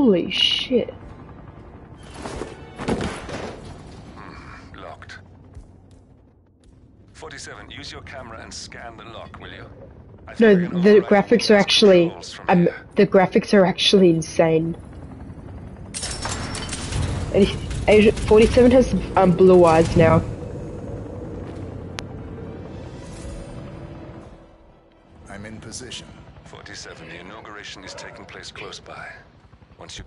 Holy shit. Locked. 47, use your camera and scan the lock, will you? No, the graphics are actually, the graphics are actually insane. And 47 has blue eyes now. I'm in position. 47, the inauguration is taking place close by. Once you...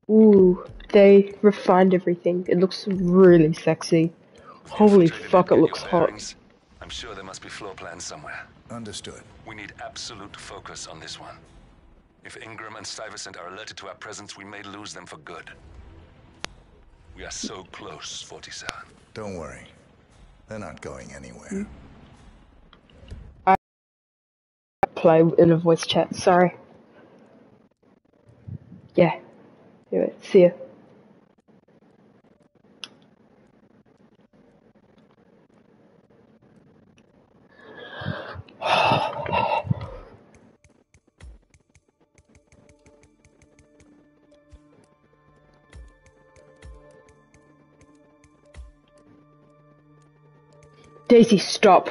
Ooh, they refined everything. It looks really sexy. Holy fuck, it looks hot. I'm sure there must be floor plans somewhere. Understood. We need absolute focus on this one. If Ingram and Stuyvesant are alerted to our presence, we may lose them for good. We are so close, 47. Don't worry. They're not going anywhere. I play in a voice chat, sorry. Yeah. Anyway, see ya. Daisy, stop.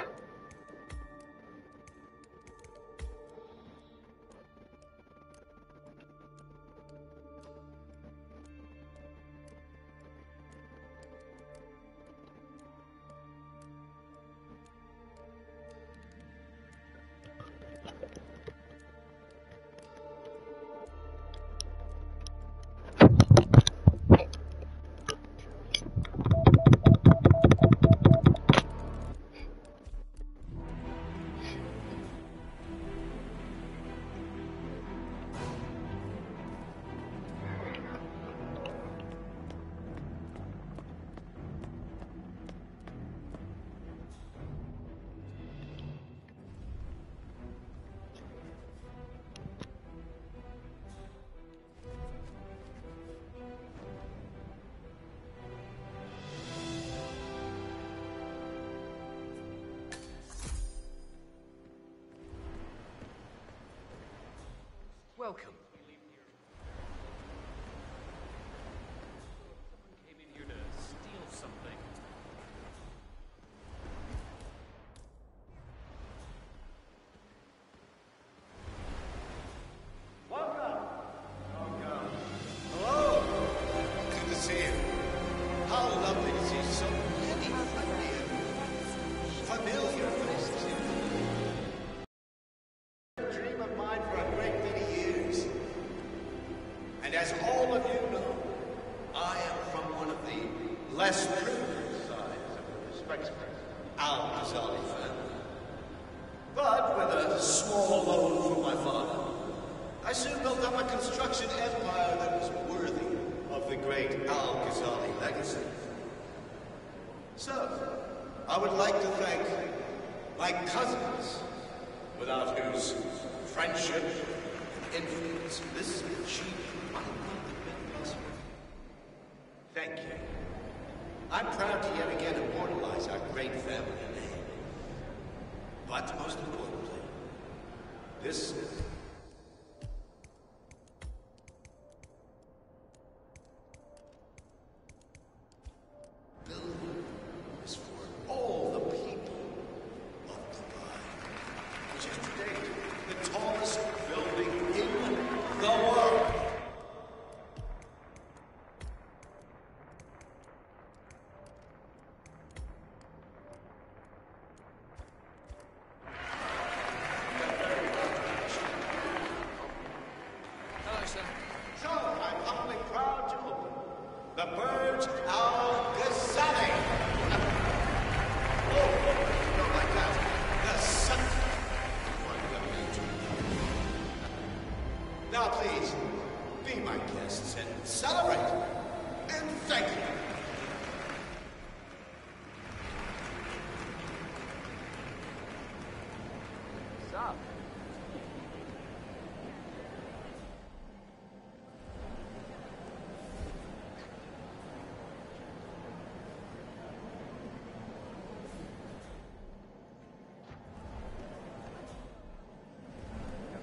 Welcome. Someone came in here to steal something. Welcome. Hello. Good to see you. How lovely to see so many familiar faces here. Dream of mine for a great many years. And as all of you know, I am from one of the less privileged sides of the respectable Al-Ghazali family. But with a small loan from my father, I soon built up a construction empire that was worthy of the great Al-Ghazali legacy. So, I would like to thank my cousins, without whose friendship and influence this achievement might not have been possible. Thank you. I'm proud to yet again immortalize our great family name. But most importantly, this building is for all the people of Dubai, which is to date the tallest building in the world. Hello, sir. So, I'm humbly proud to open the Burj Al Ghazali. Oh, not like that. The sun. Now, please, be my guests and celebrate. And thank you. Stop.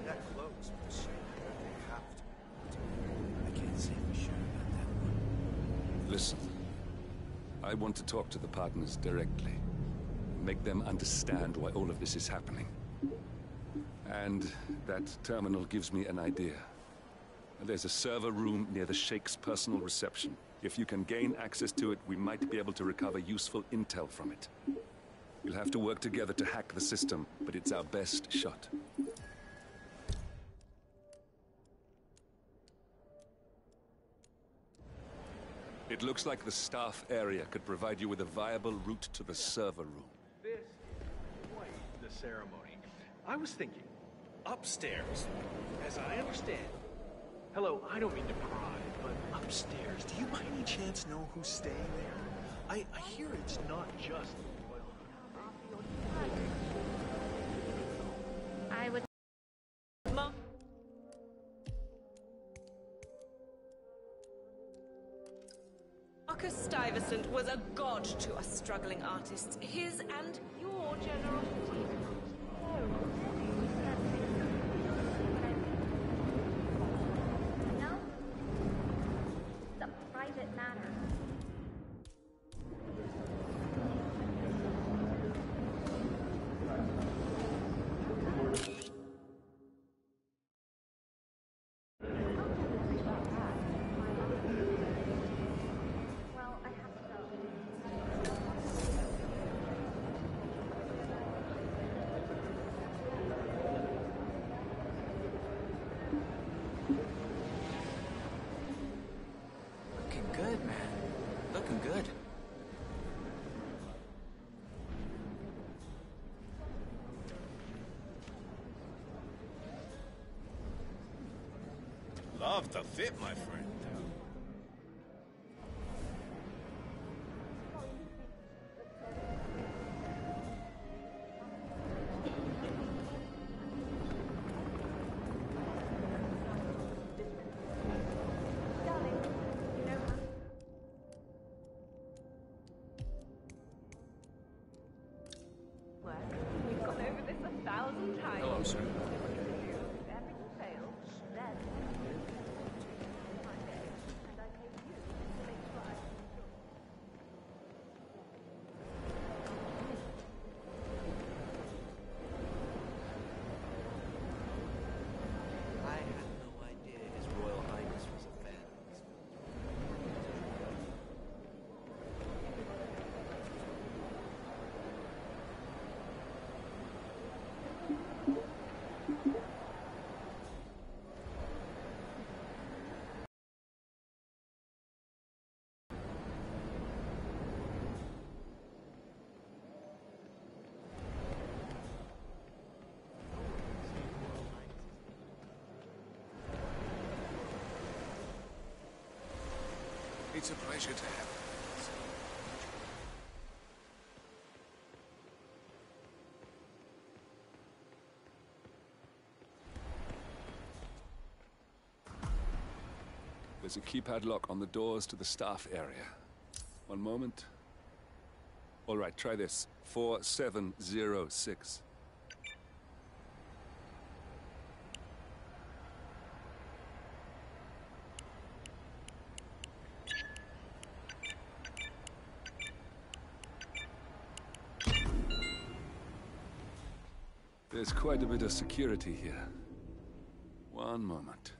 That close, they have to. Listen, I want to talk to the partners directly. Make them understand why all of this is happening. And that terminal gives me an idea. There's a server room near the Sheikh's personal reception. If you can gain access to it, we might be able to recover useful intel from it. We'll have to work together to hack the system, but it's our best shot. It looks like the staff area could provide you with a viable route to the server room. This is quite the ceremony. I was thinking, upstairs, as I understand. Hello, I don't mean to pry, but upstairs, do you by any chance know who's staying there? I hear it's not just I would. Marcus Stuyvesant was a god to us struggling artists. His and your generosity. No? It's a private matter. Well, I have to go. Looking good, man. Looking good. Love the fit, my friend. Darling, you know how... Work. We've gone over this 1,000 times. Hello, sir. If everything fails, then my day, and I pay you to make sure I can enjoy. I had no idea His Royal Highness was a fan of this. It's a pleasure to have you. There's a keypad lock on the doors to the staff area. One moment. All right, try this. 4706. There's quite a bit of security here. One moment.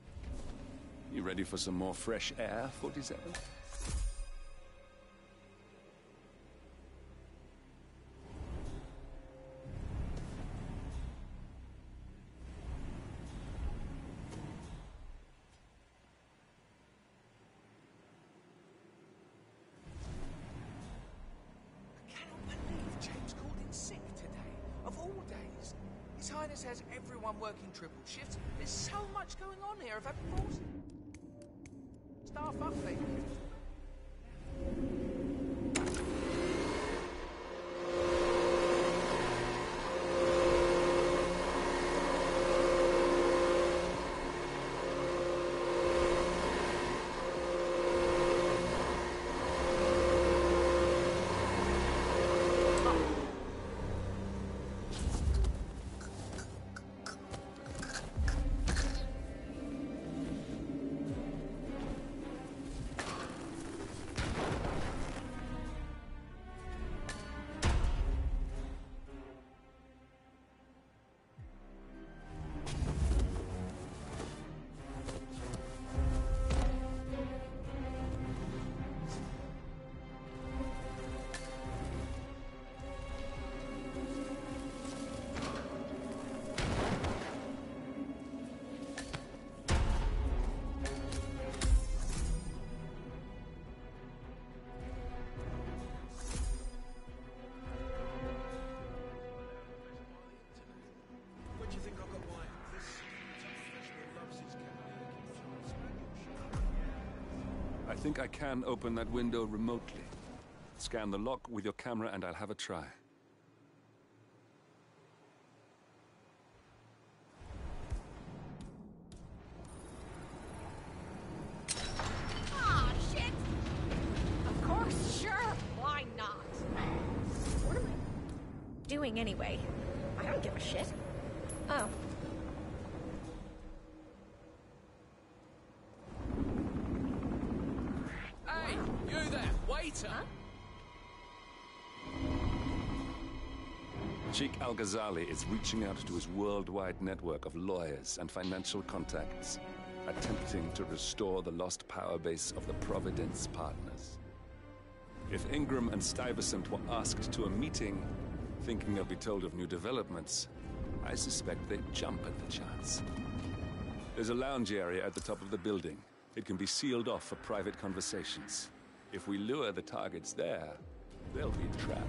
You ready for some more fresh air, 47? I cannot believe James called in sick today. Of all days. His Highness has everyone working triple shifts. There's so much going on here. I've had force. Staff update. think I can open that window remotely. Scan the lock with your camera and I'll have a try. Ah, shit! Of course, sure, why not? What am I doing anyway? I don't give a shit. Oh. Hey, you there, waiter! Huh? Sheikh Al-Ghazali is reaching out to his worldwide network of lawyers and financial contacts, attempting to restore the lost power base of the Providence partners. If Ingram and Stuyvesant were asked to a meeting, thinking they'll be told of new developments, I suspect they'd jump at the chance. There's a lounge area at the top of the building. It can be sealed off for private conversations. If we lure the targets there, they'll be trapped.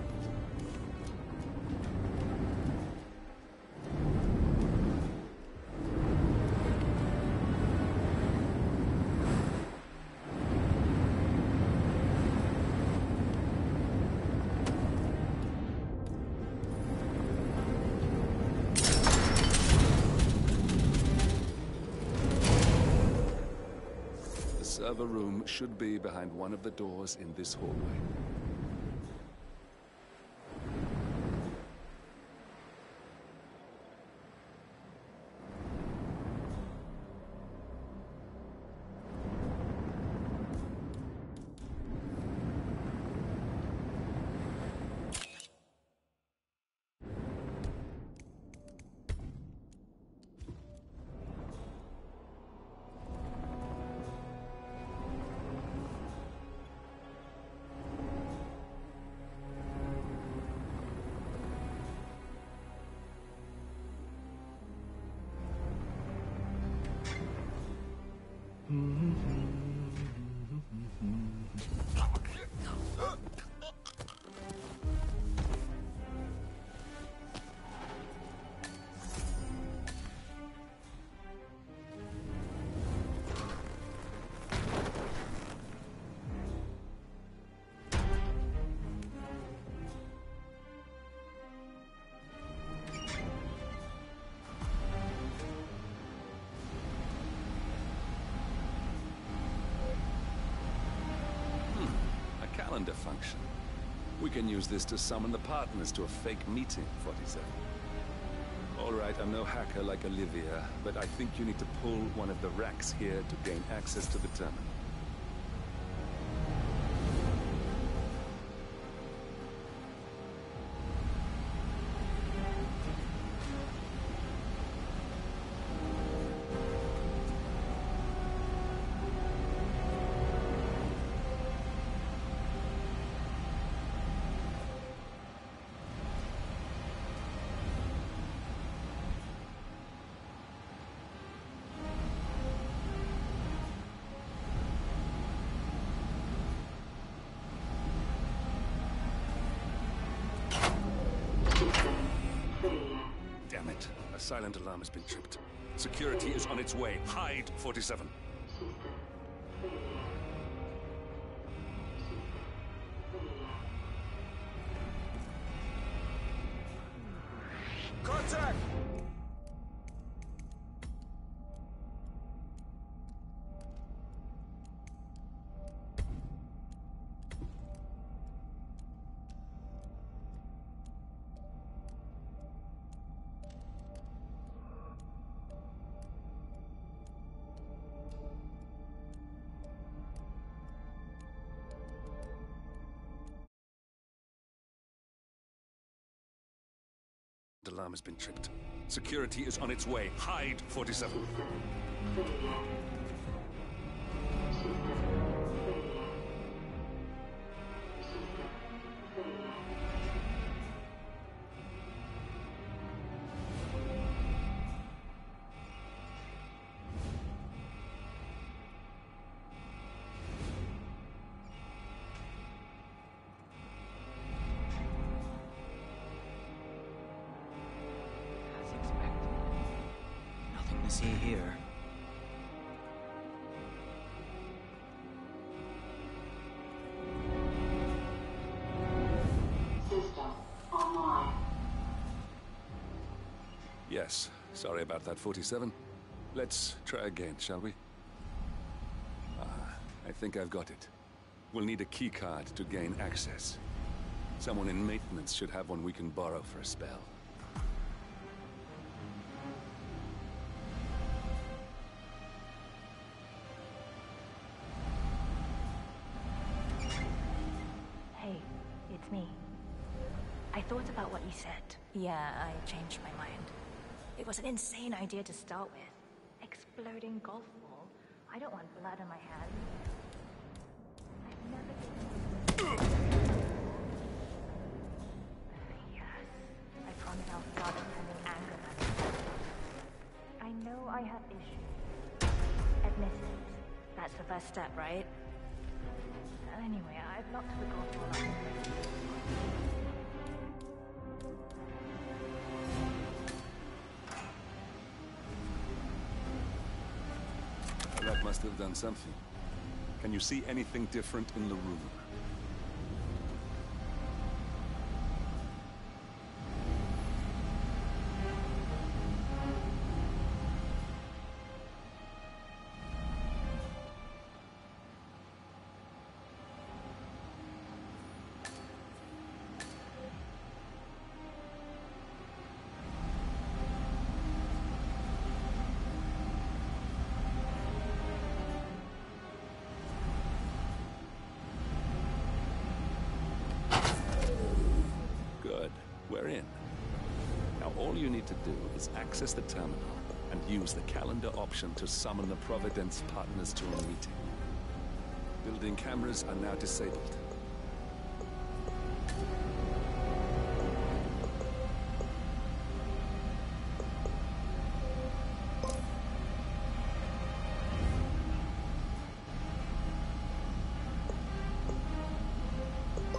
The server room should be behind one of the doors in this hallway. Calendar function. We can use this to summon the partners to a fake meeting, 47. All right, I'm no hacker like Olivia, but I think you need to pull one of the racks here to gain access to the terminal. Damn it. A silent alarm has been tripped. Security is on its way. Hide, 47. Contact! The alarm has been tripped. Security is on its way. Hide, 47. See here. Yes, sorry about that, 47. Let's try again, shall we? I think I've got it. We'll need a key card to gain access. Someone in maintenance should have one we can borrow for a spell. Hey, it's me. I thought about what you said. Yeah, I changed my mind. It was an insane idea to start with. Exploding golf ball. I don't want blood on my hands. I've never been... Yes. I promise I'll start attending anger management. I know I have issues. Admit it. That's the first step, right? Anyway, I've locked the golf ball up in my That must have done something. Can you see anything different in the room? We're in. Now all you need to do is access the terminal and use the calendar option to summon the Providence partners to a meeting. Building cameras are now disabled.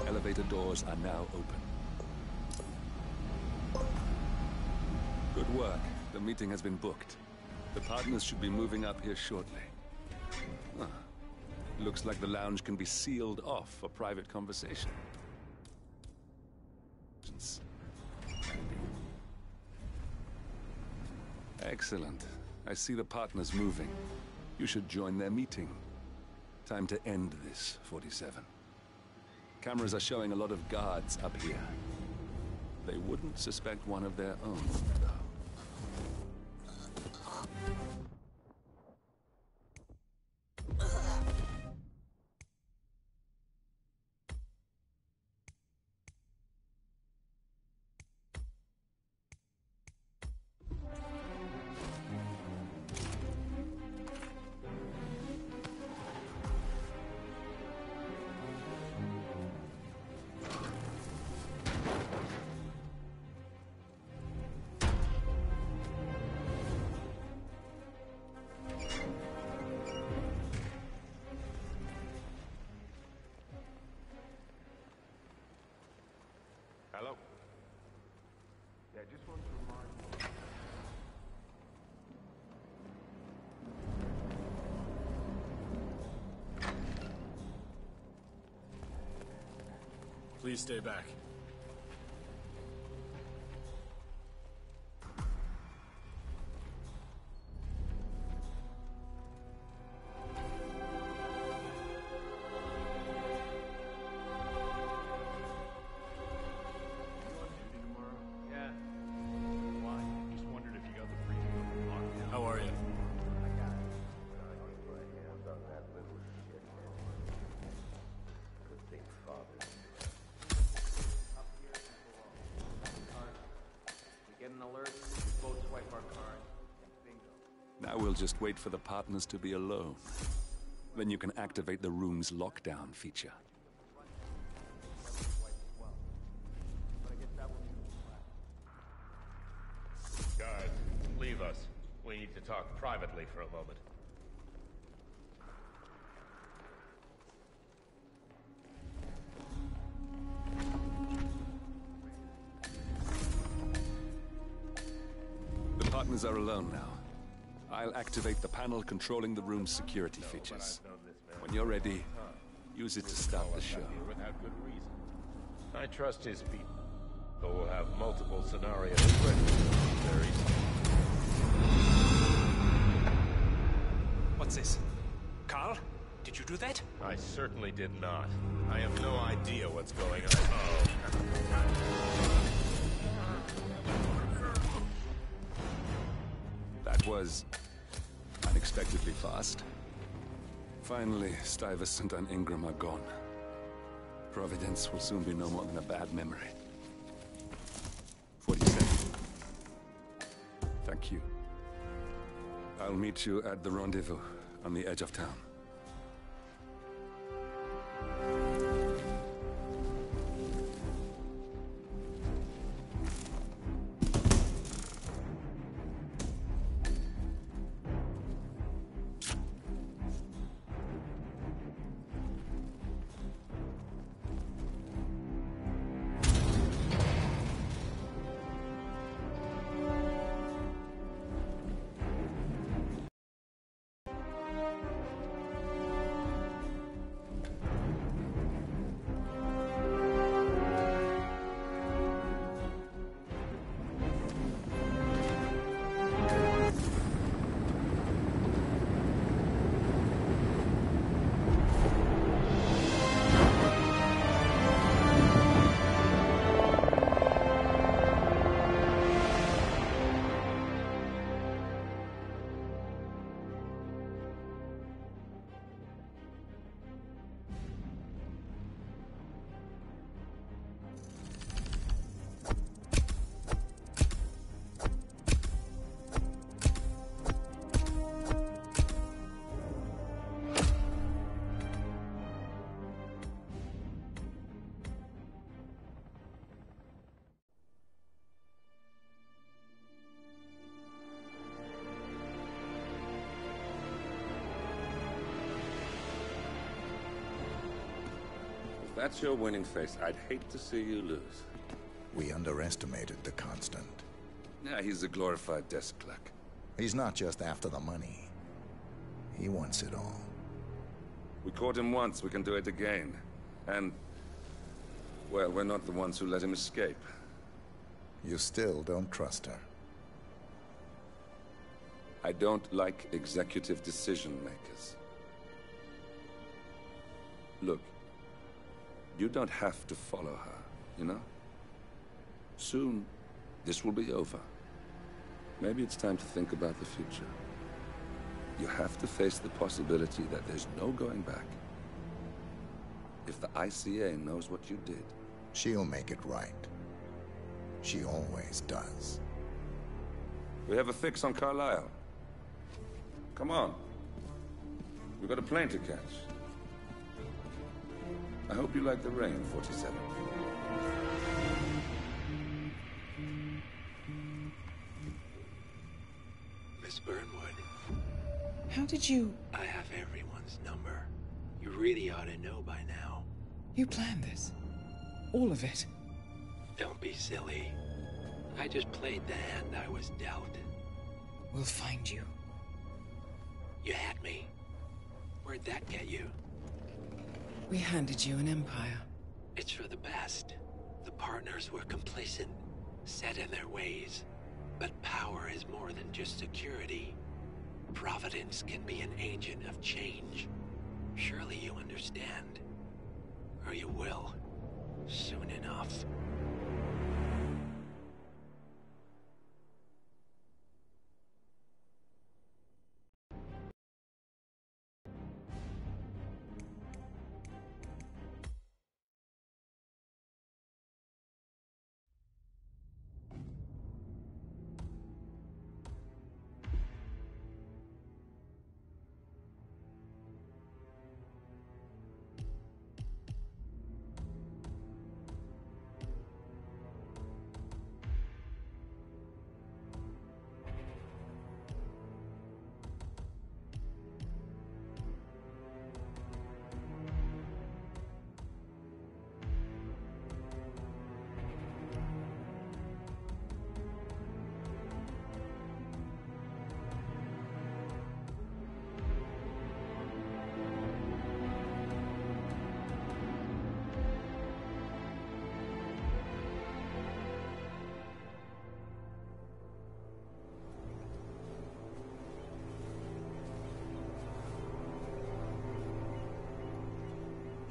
Elevator doors are now open. Good work. The meeting has been booked. The partners should be moving up here shortly. Huh. Looks like the lounge can be sealed off for private conversation. Excellent. I see the partners moving. You should join their meeting. Time to end this, 47. Cameras are showing a lot of guards up here. They wouldn't suspect one of their own, though. Hello? Yeah, just want to remind you. Please stay back. How are you? Now we'll just wait for the partners to be alone. Then you can activate the room's lockdown feature. Guys, leave us. We need to talk privately for a moment. The partners are alone now. I'll activate the panel controlling the room's security features. When you're ready, use it to start the show. Without good reason. I trust his people, but we'll have multiple scenarios ready very soon. What's this? Carl? Did you do that? I certainly did not. I have no idea what's going on. Oh. That was unexpectedly fast. Finally, Stuyvesant and Ingram are gone. Providence will soon be no more than a bad memory. 47. Thank you. I'll meet you at the rendezvous on the edge of town. If that's your winning face, I'd hate to see you lose. We underestimated the Constant. Yeah, he's a glorified desk clerk. He's not just after the money. He wants it all. We caught him once, we can do it again. And, well, we're not the ones who let him escape. You still don't trust her. I don't like executive decision makers. Look, you don't have to follow her, you know? Soon, this will be over. Maybe it's time to think about the future. You have to face the possibility that there's no going back. If the ICA knows what you did... She'll make it right. She always does. We have a fix on Carlisle. Come on. We've got a plane to catch. I hope you like the rain, 47. Miss Burnwood. How did you... I have everyone's number. You really ought to know by now. You planned this? All of it? Don't be silly. I just played the hand I was dealt. We'll find you. You had me. Where'd that get you? We handed you an empire. It's for the best. The partners were complacent, set in their ways. But power is more than just security. Providence can be an agent of change. Surely you understand. Or you will. Soon enough.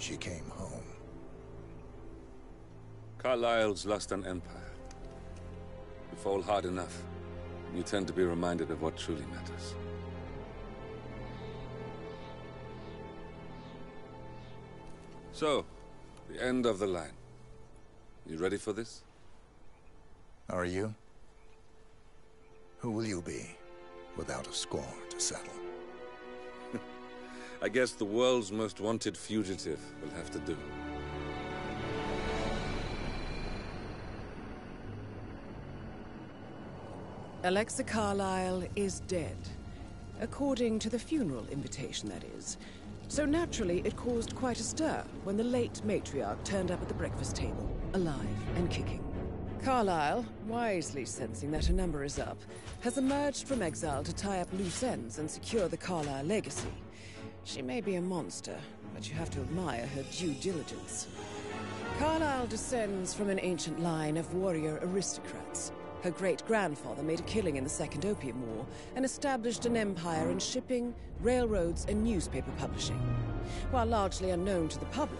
she came home. Carlyle's lost an empire. You fall hard enough, you tend to be reminded of what truly matters. So, the end of the line. You ready for this? Are you? Who will you be, without a score to settle? I guess the world's most wanted fugitive will have to do. Alexa Carlyle is dead. According to the funeral invitation, that is. So naturally, it caused quite a stir when the late matriarch turned up at the breakfast table, alive and kicking. Carlyle, wisely sensing that her number is up, has emerged from exile to tie up loose ends and secure the Carlyle legacy. She may be a monster, but you have to admire her due diligence. Carlyle descends from an ancient line of warrior aristocrats. Her great-grandfather made a killing in the Second Opium War and established an empire in shipping, railroads, and newspaper publishing. While largely unknown to the public,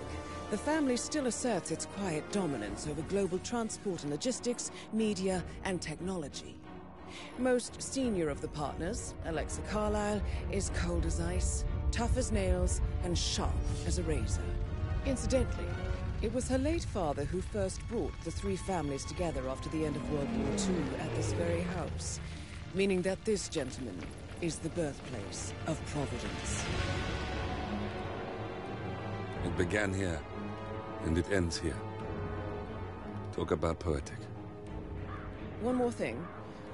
the family still asserts its quiet dominance over global transport and logistics, media, and technology. Most senior of the partners, Alexa Carlyle, is cold as ice, tough as nails, and sharp as a razor. Incidentally, it was her late father who first brought the three families together after the end of World War II at this very house, meaning that this gentleman is the birthplace of Providence. It began here, and it ends here. Talk about poetic. One more thing.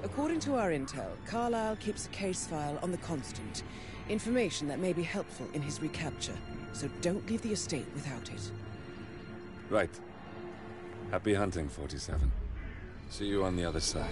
According to our intel, Carlyle keeps a case file on the Constant. Information that may be helpful in his recapture, so don't leave the estate without it. Right. Happy hunting, 47. See you on the other side.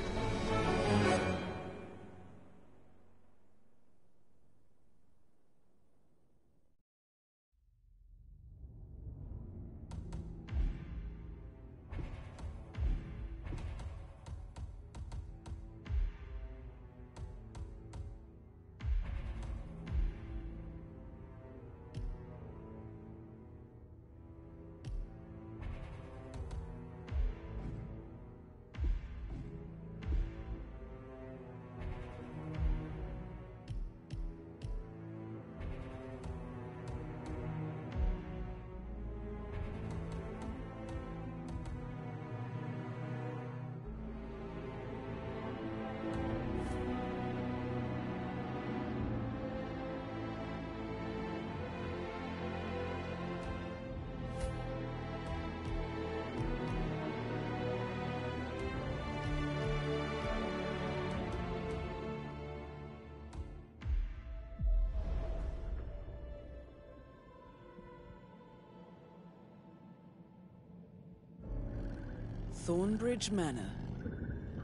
Thornbridge Manor,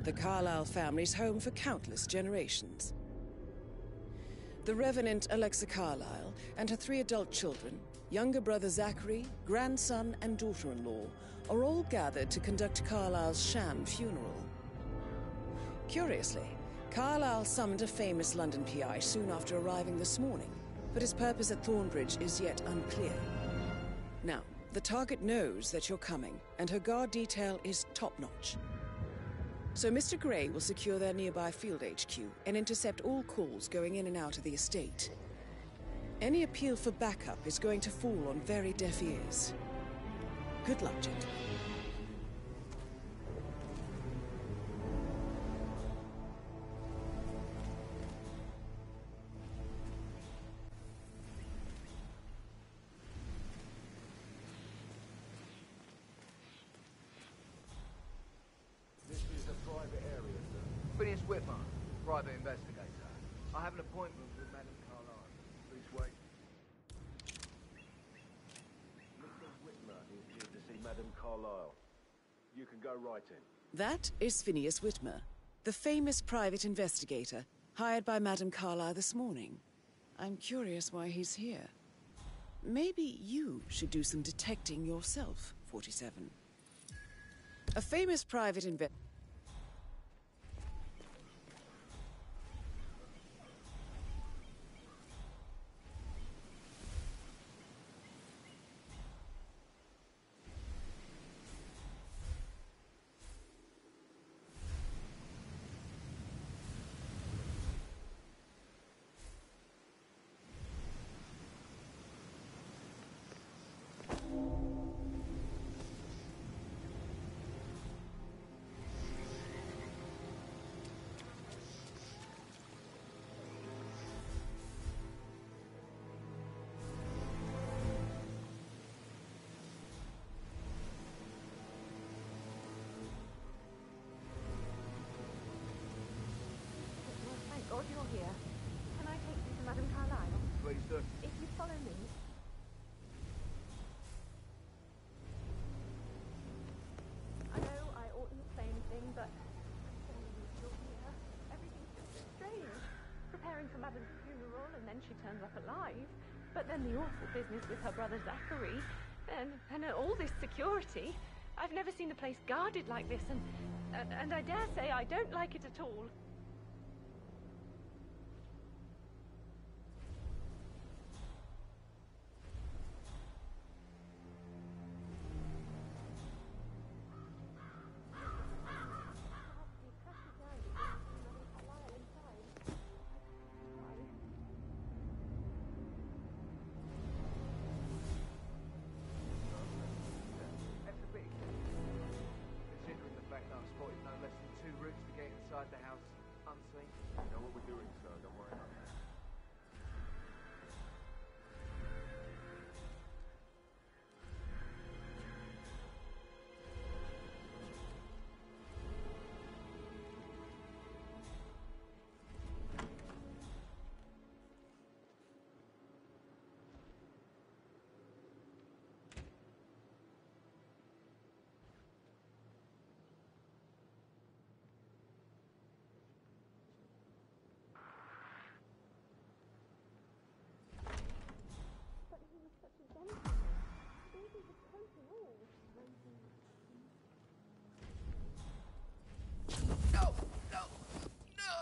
the Carlyle family's home for countless generations. The Revenant Alexa Carlyle and her 3 adult children, younger brother Zachary, grandson, and daughter-in-law, are all gathered to conduct Carlyle's sham funeral. Curiously, Carlyle summoned a famous London PI soon after arriving this morning, but his purpose at Thornbridge is yet unclear. Now, the target knows that you're coming, and her guard detail is top-notch. So Mr. Gray will secure their nearby field HQ and intercept all calls going in and out of the estate. Any appeal for backup is going to fall on very deaf ears. Good luck, gentlemen. Phineas Whitman, private investigator. I have an appointment with Madame Carlyle. Please wait. Mr. Whitman is here to see Madame Carlyle. You can go right in. That is Phineas Whitmer, the famous private investigator hired by Madame Carlyle this morning. I'm curious why he's here. Maybe you should do some detecting yourself, 47. A famous private investigator. turns up alive. But then the awful business with her brother Zachary, and all this security. I've never seen the place guarded like this, and I dare say I don't like it at all. Considering the fact that I've spotted no less than 2 routes to get inside the house unseen. You know what we're doing, sir. Don't worry about that. But he was such a gentleman. Maybe the coat and all. No! No! No!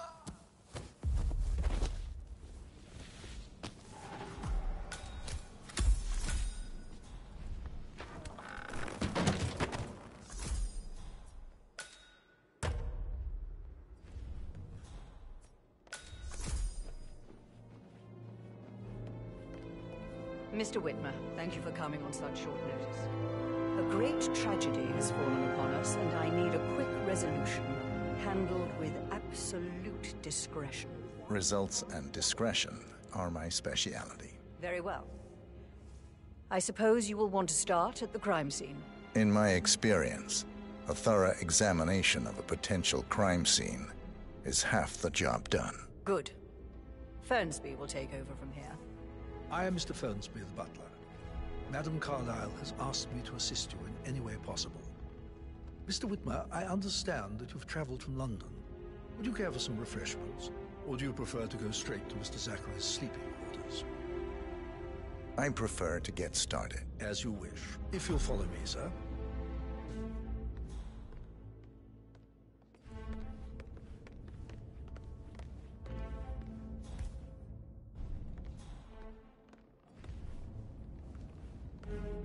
Mr. Whitmer, thank you for coming on such short notice. A great tragedy has fallen upon us, and I need a quick resolution, handled with absolute discretion. Results and discretion are my speciality. Very well. I suppose you will want to start at the crime scene. In my experience, a thorough examination of a potential crime scene is half the job done. Good. Fernsby will take over from here. I am Mr. Fernsby, the butler. Madame Carlyle has asked me to assist you in any way possible. Mr. Whitmer, I understand that you've traveled from London. Would you care for some refreshments? Or do you prefer to go straight to Mr. Zachary's sleeping quarters? I prefer to get started. As you wish. If you'll follow me, sir.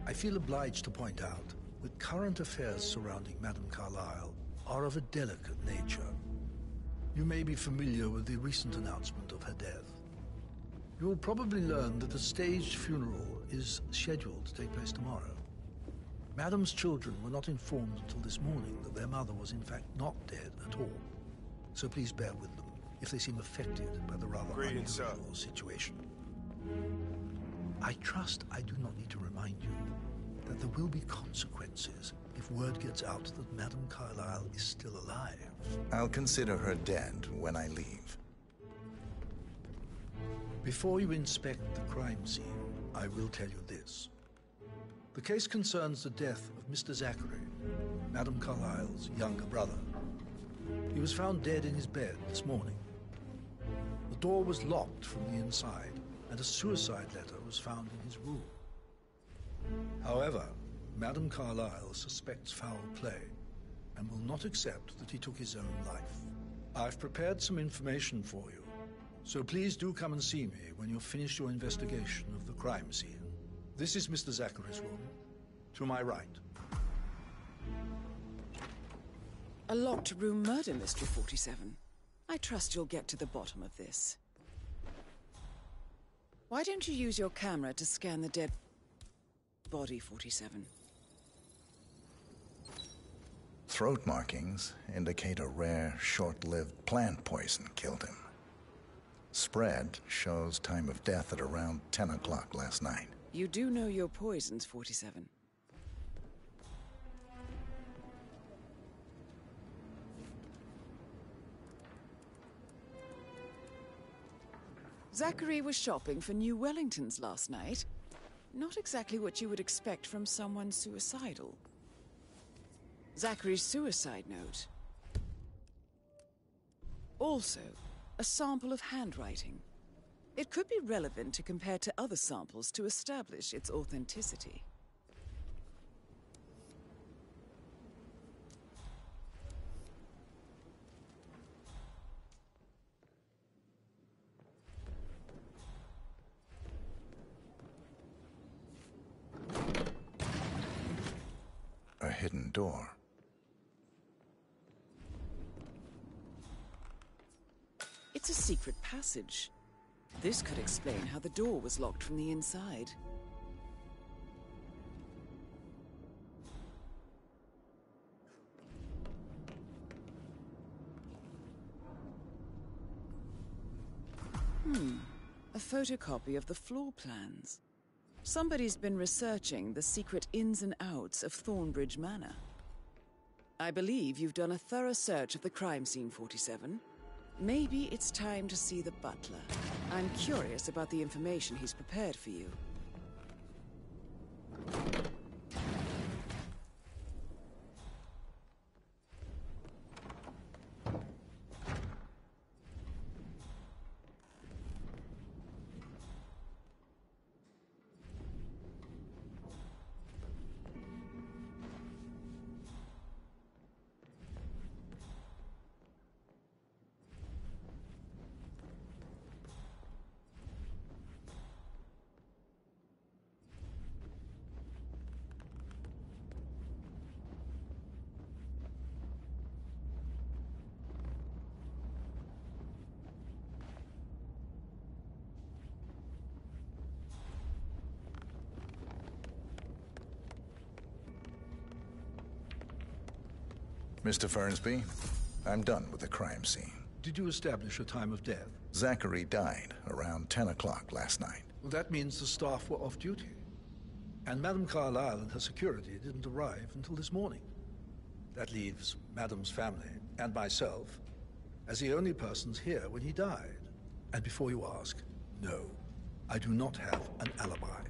I feel obliged to point out that current affairs surrounding Madame Carlyle are of a delicate nature. You may be familiar with the recent announcement of her death. You will probably learn that a staged funeral is scheduled to take place tomorrow. Madame's children were not informed until this morning that their mother was in fact not dead at all. So please bear with them if they seem affected by the rather unusual situation. I trust I do not need to remind you that there will be consequences if word gets out that Madame Carlyle is still alive. I'll consider her dead when I leave. Before you inspect the crime scene, I will tell you this. The case concerns the death of Mr. Zachary, Madame Carlyle's younger brother. He was found dead in his bed this morning. The door was locked from the inside, and a suicide letter was found in his room. However, Madame Carlyle suspects foul play and will not accept that he took his own life. I've prepared some information for you, so please do come and see me when you've finished your investigation of the crime scene. This is Mr. Zachary's room, to my right. A locked room murder mystery, 47. I trust you'll get to the bottom of this. Why don't you use your camera to scan the dead body, 47? Throat markings indicate a rare, short-lived plant poison killed him. Spread shows time of death at around 10 o'clock last night. You do know your poisons, 47. Zachary was shopping for new Wellingtons last night. Not exactly what you would expect from someone suicidal. Zachary's suicide note. Also, a sample of handwriting. It could be relevant to compare to other samples to establish its authenticity. A hidden door. It's a secret passage. This could explain how the door was locked from the inside. A photocopy of the floor plans. Somebody's been researching the secret ins and outs of Thornbridge Manor. I believe you've done a thorough search of the crime scene, 47. Maybe it's time to see the butler. I'm curious about the information he's prepared for you. Mr. Fernsby, I'm done with the crime scene. Did you establish a time of death? Zachary died around 10 o'clock last night. Well, that means the staff were off duty. And Madame Carlyle and her security didn't arrive until this morning. That leaves Madame's family and myself as the only persons here when he died. And before you ask, no, I do not have an alibi.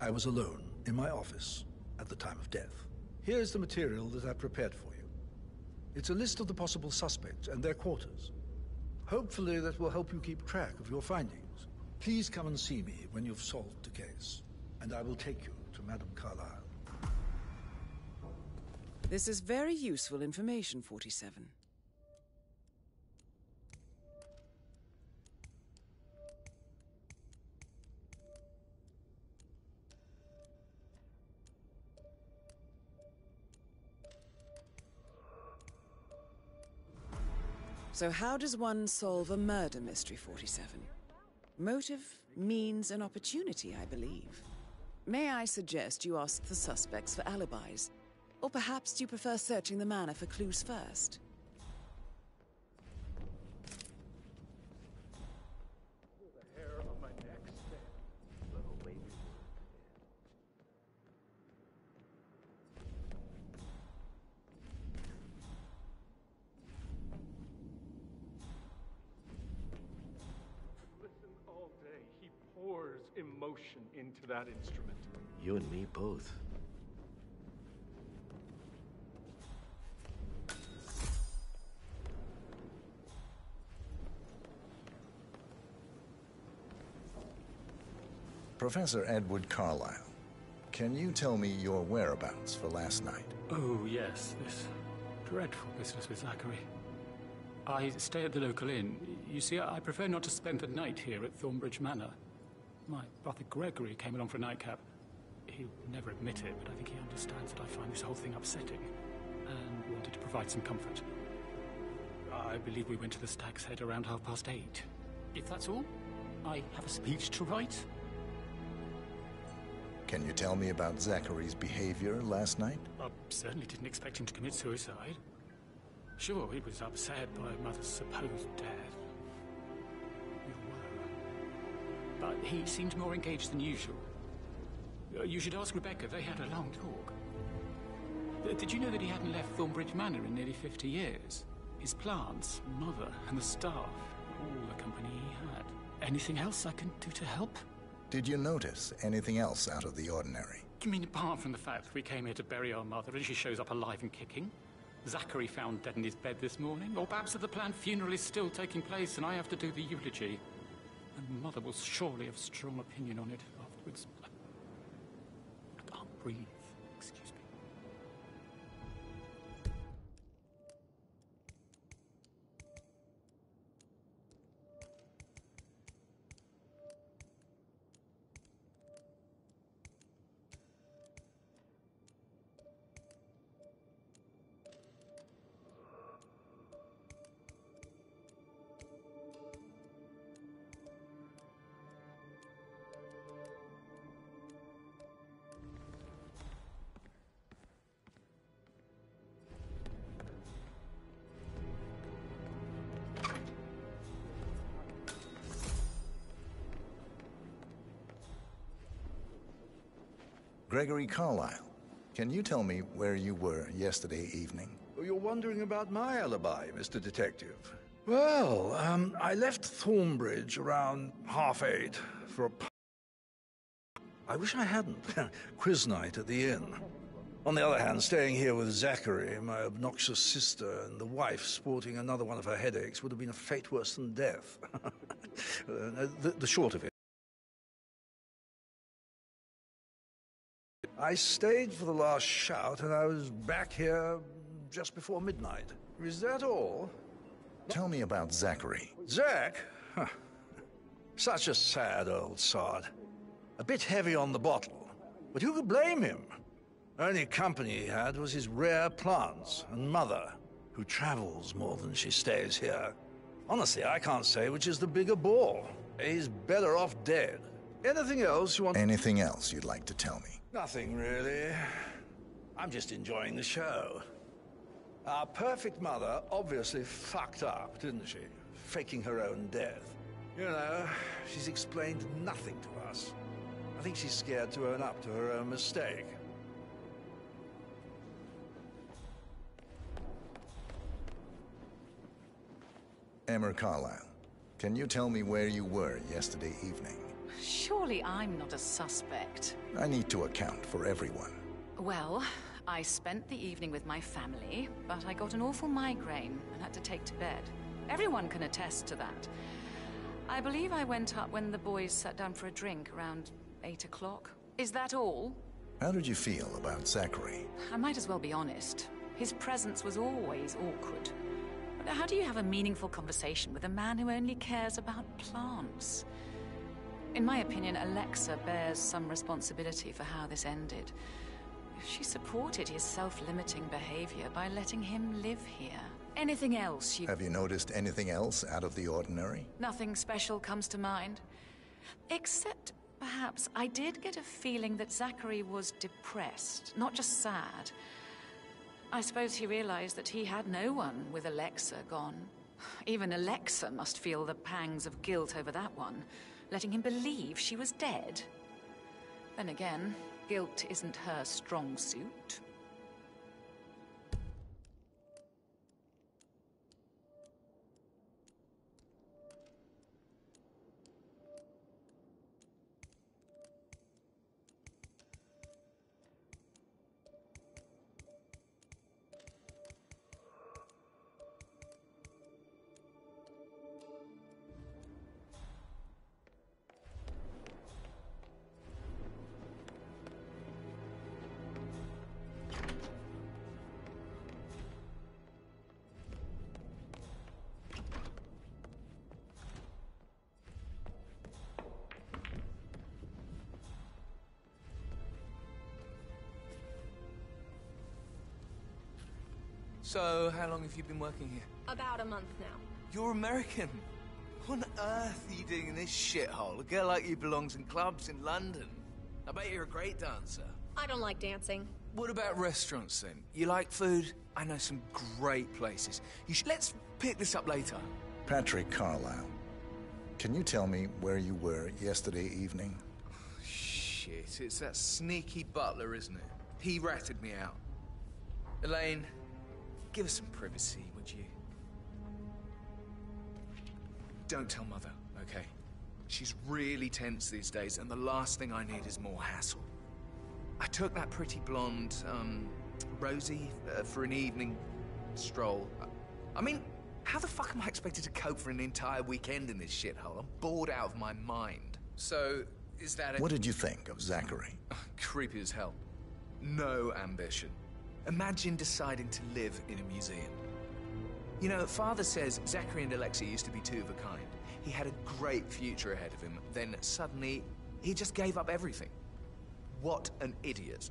I was alone in my office at the time of death. Here's the material that I prepared for you. It's a list of the possible suspects and their quarters. Hopefully that will help you keep track of your findings. Please come and see me when you've solved the case, and I will take you to Madame Carlyle. This is very useful information, 47. So how does one solve a murder mystery, 47? Motive, means, and opportunity, I believe. May I suggest you ask the suspects for alibis? Or perhaps you prefer searching the manor for clues first? The hair on my neck stands. Little baby. Listen all day. He pours emotion into that instrument. You and me both. Professor Edward Carlyle, can you tell me your whereabouts for last night? Oh, yes, this dreadful business with Zachary. I stay at the local inn. You see, I prefer not to spend the night here at Thornbridge Manor. My brother Gregory came along for a nightcap. He'll never admit it, but I think he understands that I find this whole thing upsetting and wanted to provide some comfort. I believe we went to the Stag's Head around 8:30. If that's all, I have a speech to write. Can you tell me about Zachary's behavior last night? I certainly didn't expect him to commit suicide. Sure, he was upset by Mother's supposed death. We were. But he seemed more engaged than usual. You should ask Rebecca. They had a long talk. Did you know that he hadn't left Thornbridge Manor in nearly 50 years? His plants, Mother, and the staff, all the company he had. Anything else I can do to help? Did you notice anything else out of the ordinary? You mean apart from the fact that we came here to bury our mother and she shows up alive and kicking? Zachary found dead in his bed this morning? Or perhaps that the planned funeral is still taking place and I have to do the eulogy? And Mother will surely have a strong opinion on it afterwards. I can't breathe. Excuse me. Gregory Carlyle, can you tell me where you were yesterday evening? You're wondering about my alibi, Mr. Detective. Well, I left Thornbridge around 8:30 for a I wish I hadn't. Quiz night at the inn. On the other hand, staying here with Zachary, my obnoxious sister, and the wife sporting another one of her headaches would have been a fate worse than death. The short of it. I stayed for the last shout, and I was back here just before midnight. Is that all? Tell me about Zachary. Zach? Huh. Such a sad old sod. A bit heavy on the bottle, but who could blame him? Only company he had was his rare plants and Mother, who travels more than she stays here. Honestly, I can't say which is the bigger bore. He's better off dead. Anything else you want? Anything else you'd like to tell me? Nothing, really. I'm just enjoying the show. Our perfect mother obviously fucked up, didn't she? Faking her own death. You know, she's explained nothing to us. I think she's scared to own up to her own mistake. Emma Carlyle, can you tell me where you were yesterday evening? Surely I'm not a suspect. I need to account for everyone. Well, I spent the evening with my family, but I got an awful migraine and had to take to bed. Everyone can attest to that. I believe I went up when the boys sat down for a drink around 8 o'clock. Is that all? How did you feel about Zachary? I might as well be honest. His presence was always awkward. But how do you have a meaningful conversation with a man who only cares about plants? In my opinion, Alexa bears some responsibility for how this ended. She supported his self-limiting behavior by letting him live here. Anything else you... Have you noticed anything else out of the ordinary? Nothing special comes to mind. Except, perhaps, I did get a feeling that Zachary was depressed, not just sad. I suppose he realized that he had no one with Alexa gone. Even Alexa must feel the pangs of guilt over that one, letting him believe she was dead. Then again, guilt isn't her strong suit. So, how long have you been working here? About a month now. You're American. What on earth are you doing in this shithole? A girl like you belongs in clubs in London. I bet you're a great dancer. I don't like dancing. What about restaurants, then? You like food? I know some great places. Let's pick this up later. Patrick Carlyle, can you tell me where you were yesterday evening? Shit, it's that sneaky butler, isn't it? He ratted me out. Elaine, give us some privacy, would you? Don't tell Mother, okay? She's really tense these days, and the last thing I need is more hassle. I took that pretty blonde, Rosie, for an evening stroll. I mean, How the fuck am I expected to cope for an entire weekend in this shithole? I'm bored out of my mind. So, is that it? What did you think of Zachary? Creepy as hell. No ambition. Imagine deciding to live in a museum. You know, Father says Zachary and Alexia used to be two of a kind. He had a great future ahead of him, then suddenly, he just gave up everything. What an idiot.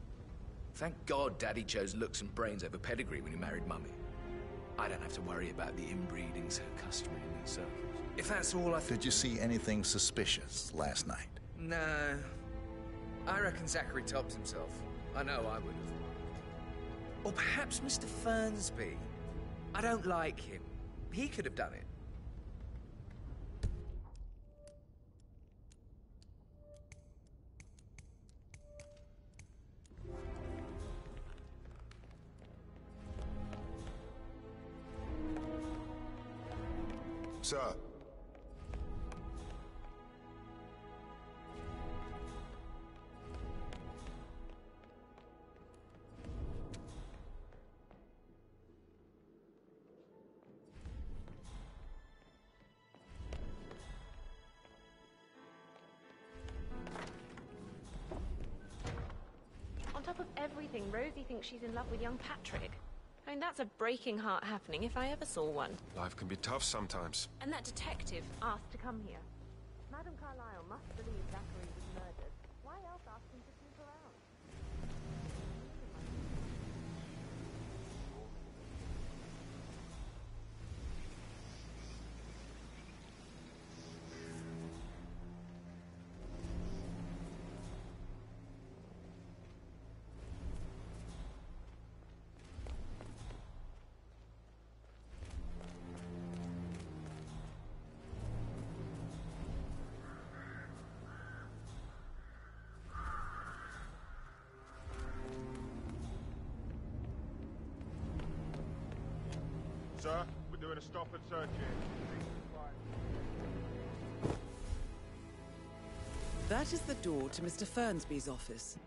Thank God Daddy chose looks and brains over pedigree when he married Mummy. I don't have to worry about the inbreeding so customary in these circles. If that's all Did you see anything suspicious last night? No. I reckon Zachary tops himself. I know I would have. Or perhaps Mr. Fernsby. I don't like him. He could have done it. Sir. On top of everything, Rosie thinks she's in love with young Patrick. I mean, that's a breaking heart happening if I ever saw one. Life can be tough sometimes. And that detective asked to come here. Madame Carlyle must believe Zachary was murdered. Why else ask him to snoop around? Sir, we're doing a stop and search here. That is the door to Mr. Fernsby's office.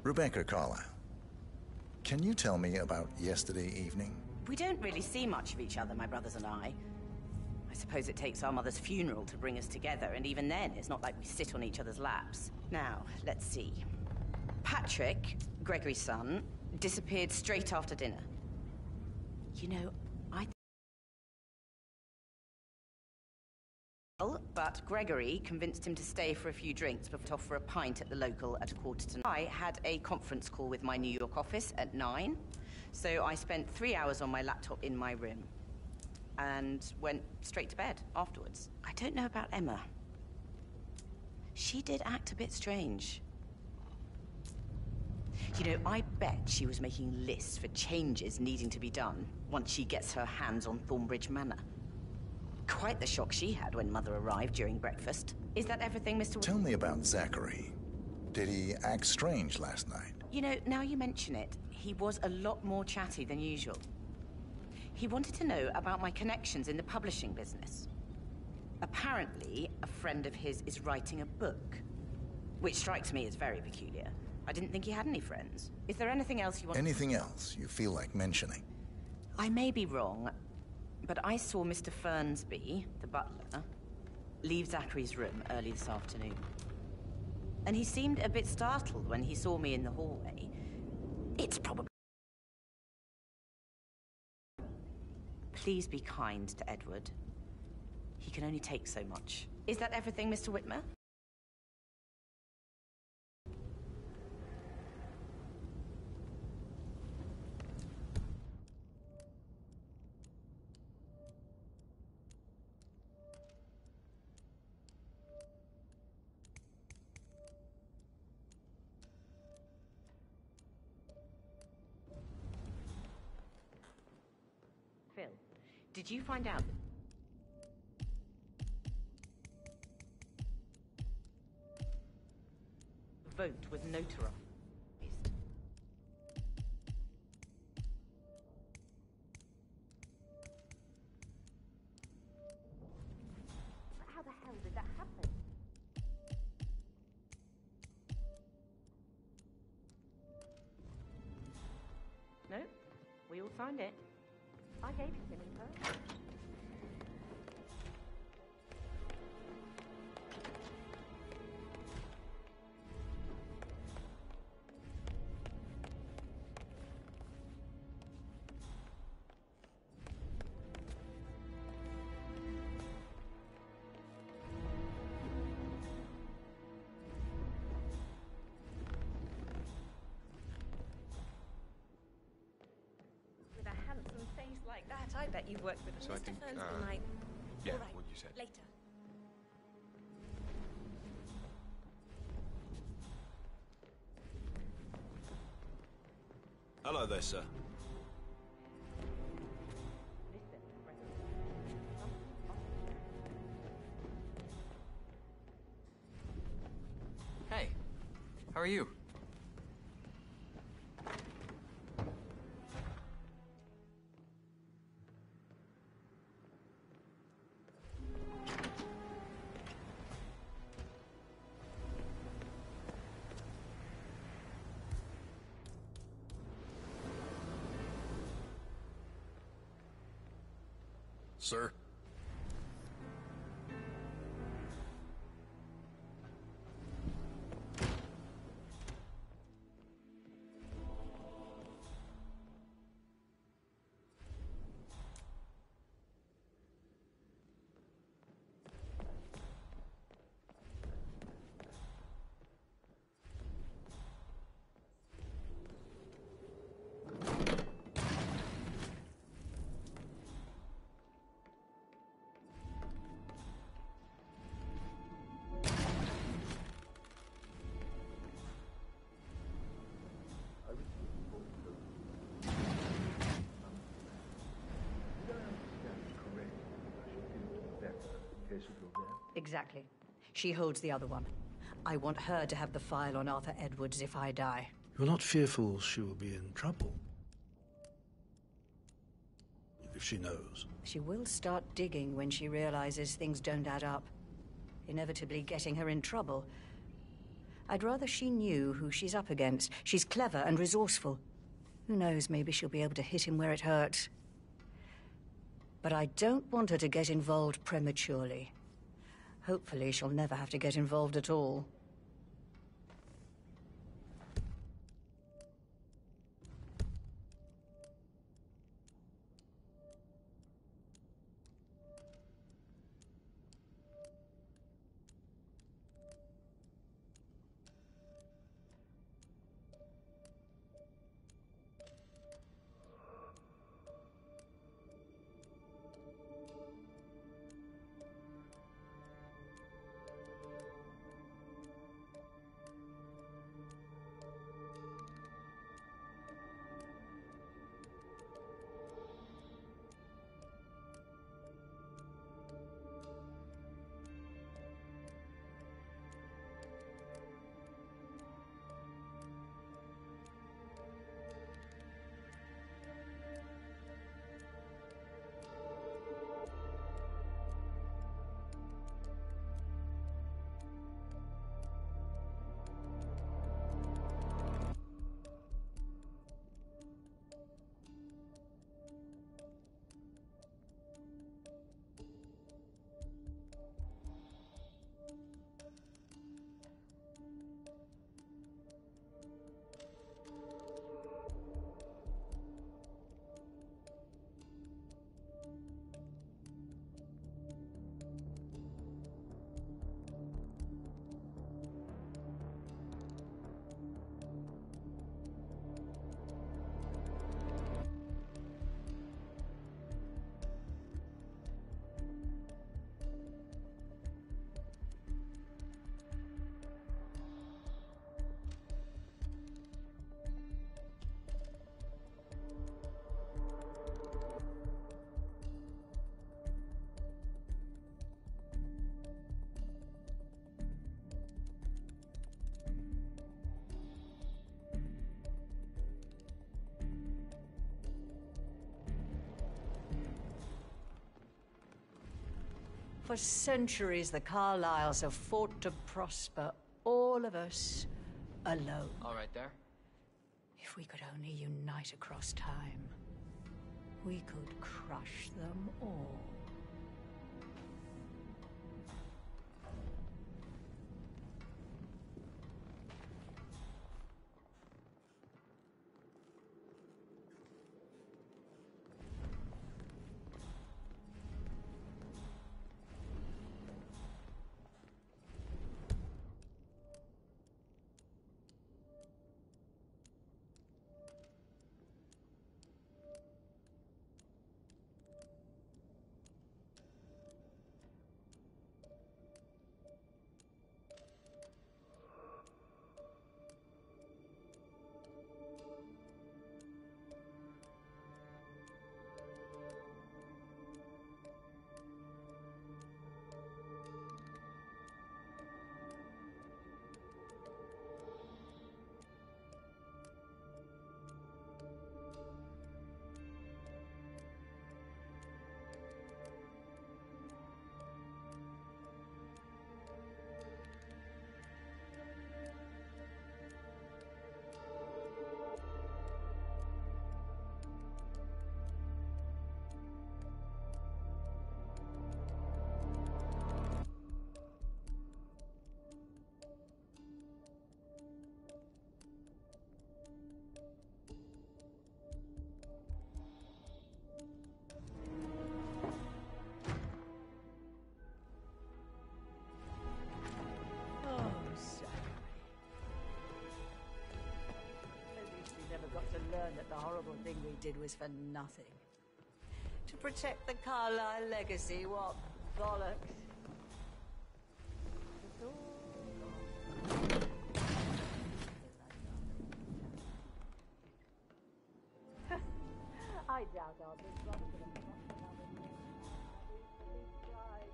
Rebecca Carlyle, can you tell me about yesterday evening? We don't really see much of each other, my brothers and I. I suppose it takes our mother's funeral to bring us together, and even then, it's not like we sit on each other's laps. Now, let's see. Patrick, Gregory's son, disappeared straight after dinner. You know, but Gregory convinced him to stay for a few drinks before off for a pint at the local at 9:15. I had a conference call with my New York office at 9, so I spent 3 hours on my laptop in my room and went straight to bed afterwards. I don't know about Emma. She did act a bit strange. You know, I bet she was making lists for changes needing to be done once she gets her hands on Thornbridge Manor. Quite the shock she had when Mother arrived during breakfast. Is that everything, Mr. Tell me about Zachary. Did he act strange last night? You know, now you mention it, he was a lot more chatty than usual. He wanted to know about my connections in the publishing business. Apparently, a friend of his is writing a book, which strikes me as very peculiar. I didn't think he had any friends. Is there anything else you want? Anything else you feel like mentioning? I may be wrong, but I saw Mr. Fernsby, the butler, leave Zachary's room early this afternoon. And he seemed a bit startled when he saw me in the hallway. It's probably... Please be kind to Edward. He can only take so much. Is that everything, Mr. Whitmer? Did you find out? Vote was notarized. How the hell did that happen? No, we all signed it. I gave it to him in person. With a handsome face like that, I bet you've worked with a So I Mr. think, Fernsby might. yeah, All right, what you said. later. Hello there, sir. Hey, how are you? Sir? Exactly. She holds the other one. I want her to have the file on Arthur Edwards if I die. You're not fearful she will be in trouble? If she knows. She will start digging when she realizes things don't add up, inevitably getting her in trouble. I'd rather she knew who she's up against. She's clever and resourceful. Who knows, maybe she'll be able to hit him where it hurts. But I don't want her to get involved prematurely. Hopefully she'll never have to get involved at all. For centuries, the Carlyles have fought to prosper, all of us alone. All right there. If we could only unite across time, we could crush them all. Learn that the horrible thing we did was for nothing. To protect the Carlyle legacy, what bollocks. I doubt our big brother's gonna come up with another name. He's tried.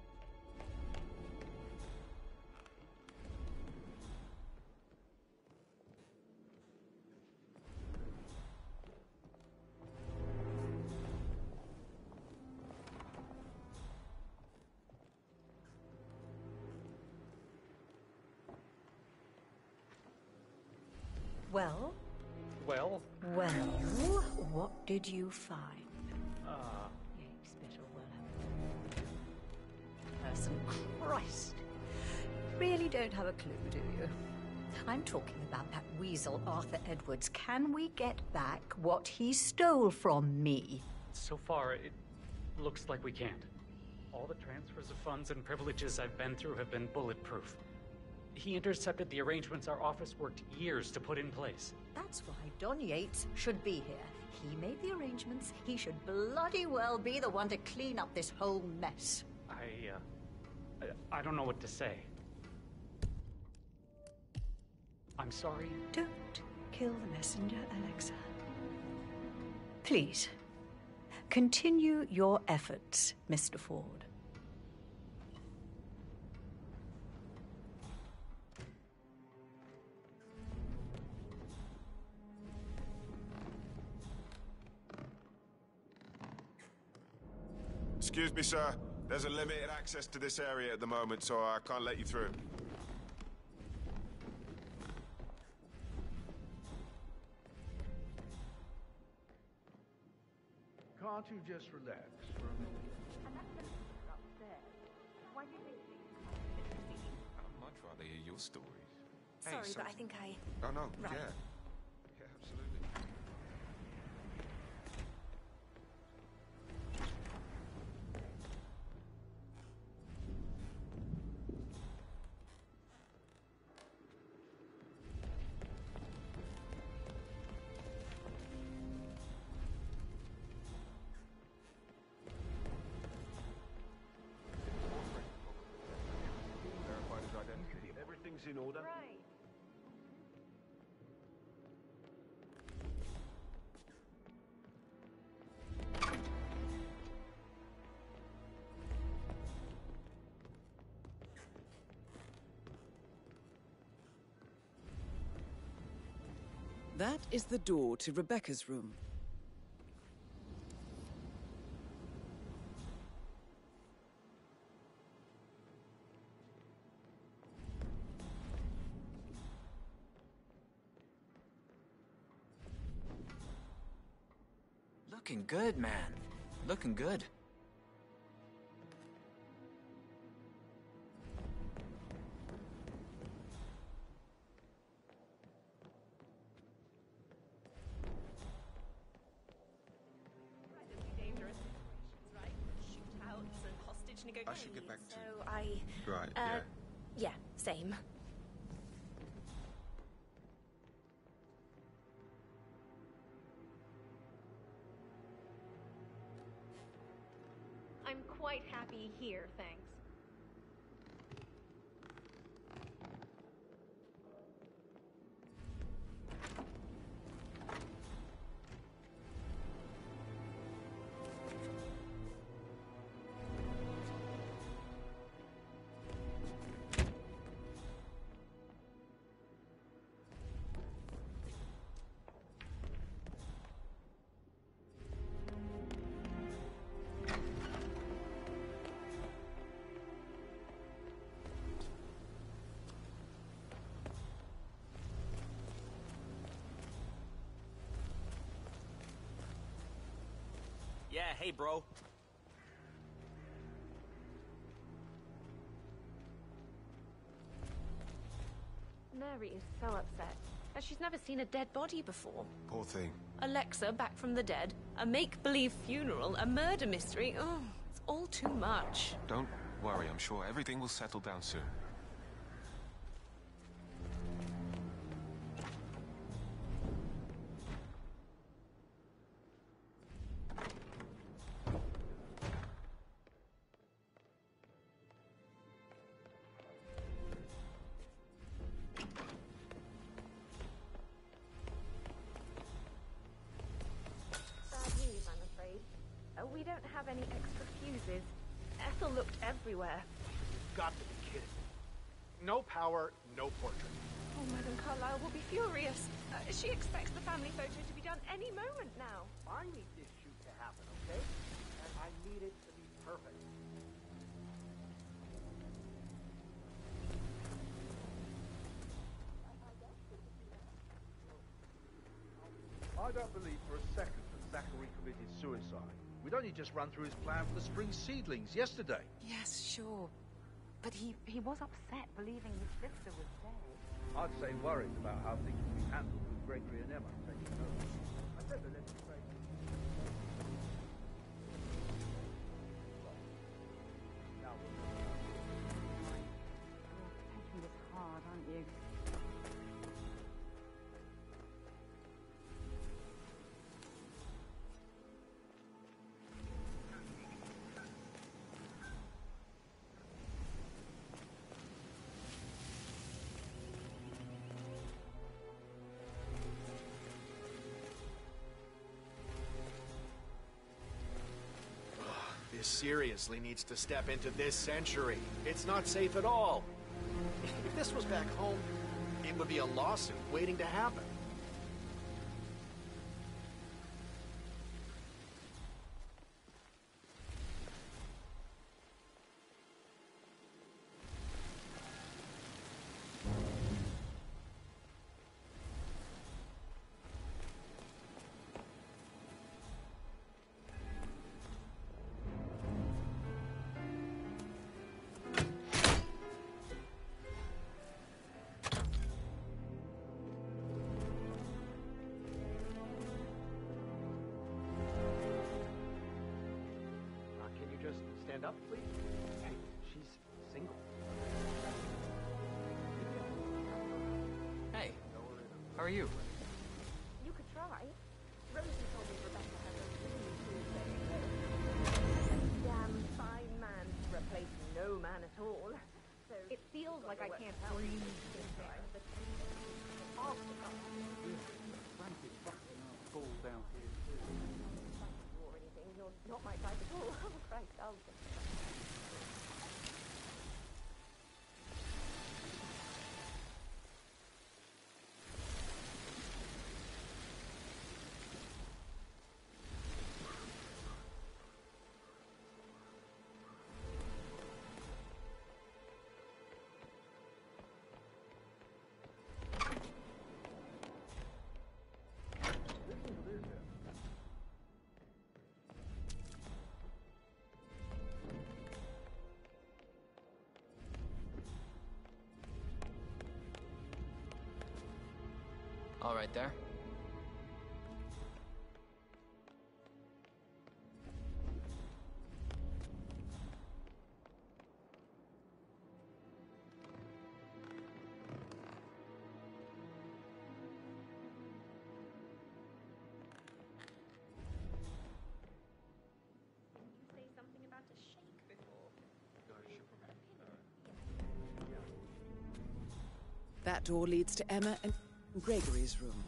Well? Well? Well, what did you find? You special person. Christ! Really don't have a clue, do you? I'm talking about that weasel Arthur Edwards. Can we get back what he stole from me? So far, it looks like we can't. All the transfers of funds and privileges I've been through have been bulletproof. He intercepted the arrangements our office worked years to put in place. That's why Don Yates should be here. He made the arrangements. He should bloody well be the one to clean up this whole mess. I don't know what to say. I'm sorry. Don't kill the messenger, Alexa. Please, continue your efforts, Mr. Ford. Excuse me, sir. There's a limited access to this area at the moment, so I can't let you through. Can't you just relax for a minute? Why do you think I'd much rather hear your stories. Sorry, but I think I... Oh, no, Right. yeah. Yeah, absolutely. Verified his identity. Everything's in order? Right. That is the door to Rebecca's room. Looking good, man. Looking good. Dangerous situations, right? Shootouts and hostage negotiations. I should get back to... So I... Right, yeah. Yeah, same. I'm quite happy here, thanks. Yeah, hey, bro. Mary is so upset. She's never seen a dead body before. Poor thing. Alexa back from the dead, a make-believe funeral, a murder mystery. Oh, it's all too much. Don't worry, I'm sure everything will settle down soon. Bad news, I'm afraid. We don't have any extra fuses. Ethel looked everywhere. You've got to be kidding. No power, no portrait. Oh, Madame Carlyle will be furious. She expects the family photo to be done any moment now. I need this shoot to happen, okay? And I need it to be perfect. I don't believe for a second that Zachary committed suicide. We'd only just run through his plan for the spring seedlings yesterday. Yes, sure. But he was upset believing his sister was dead. I'd say worried about how things would be handled with Gregory and Emma taking over. I said they let me say. Now Taking this hard, aren't you? This seriously needs to step into this century. It's not safe at all. If this was back home, it would be a lawsuit waiting to happen. can you just stand up, please? Hey, she's single. Hey, how are you? You could try. Rosie told me Rebecca has a really cool a damn fine man to replace no man at all. So it feels like I can't breathe in there. Frantic fucking fall down here. Or anything. You're not my type at all. Oh, Christ, I'll just... All right there. That door leads to Emma and Gregory's room.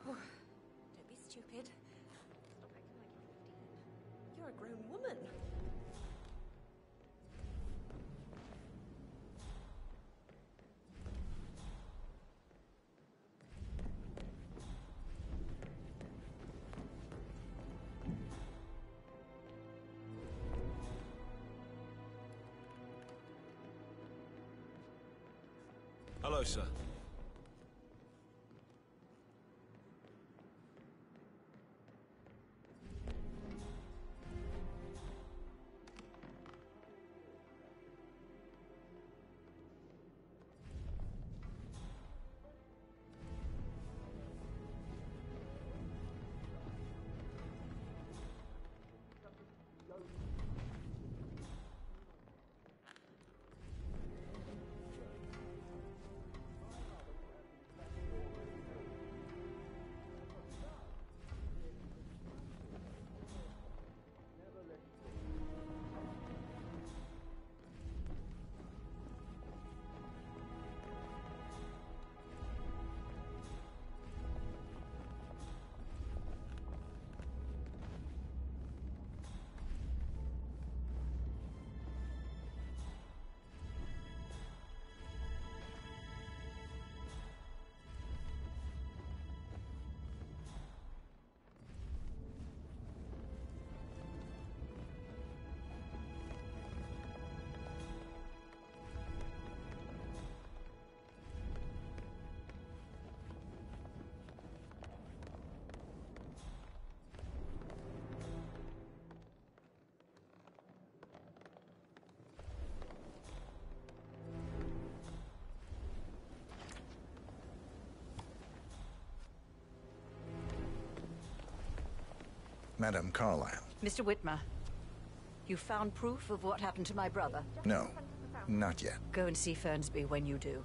Don't be stupid. Stop acting like you're 15. You're a grown woman. Hello, sir. Madame Carlyle. Mr. Whitmer, you found proof of what happened to my brother? No, not yet. Go and see Fernsby when you do.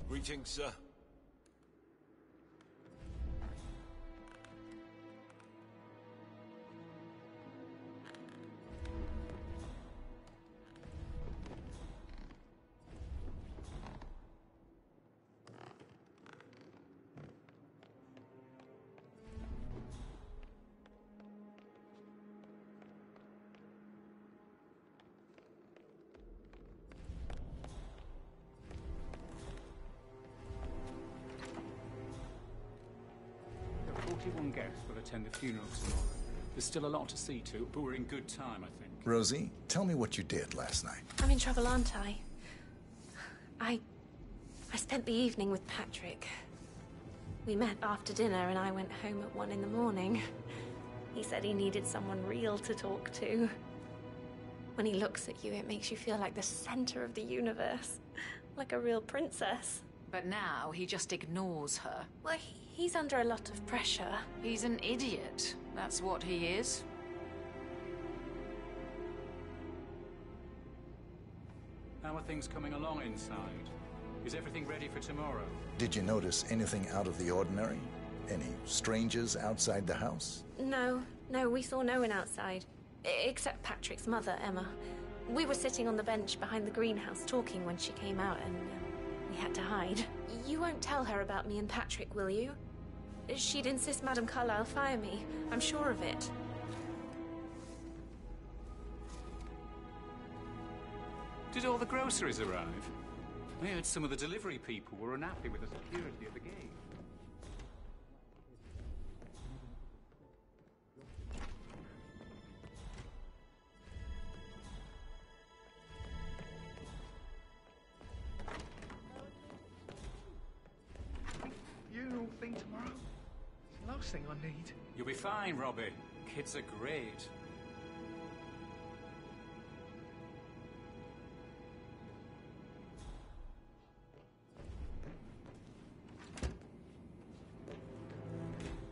Greetings, sir. The 41 guests will attend the funeral tomorrow. There's still a lot to see to, but we're in good time, I think. Rosie, tell me what you did last night. I'm in trouble, aren't I? I spent the evening with Patrick. We met after dinner and I went home at 1 in the morning. He said he needed someone real to talk to. When he looks at you, it makes you feel like the center of the universe. Like a real princess. But now he just ignores her. Well, he's under a lot of pressure. He's an idiot. That's what he is. How are things coming along inside? Is everything ready for tomorrow? Did you notice anything out of the ordinary? Any strangers outside the house? No, we saw no one outside. Except Patrick's mother, Emma. We were sitting on the bench behind the greenhouse talking when she came out and we had to hide. You won't tell her about me and Patrick, will you? She'd insist Madame Carlyle fire me. I'm sure of it. Did all the groceries arrive? I heard some of the delivery people were unhappy with the security at the gate. Funeral thing tomorrow? It's the last thing I need. You'll be fine, Robbie. Kids are great.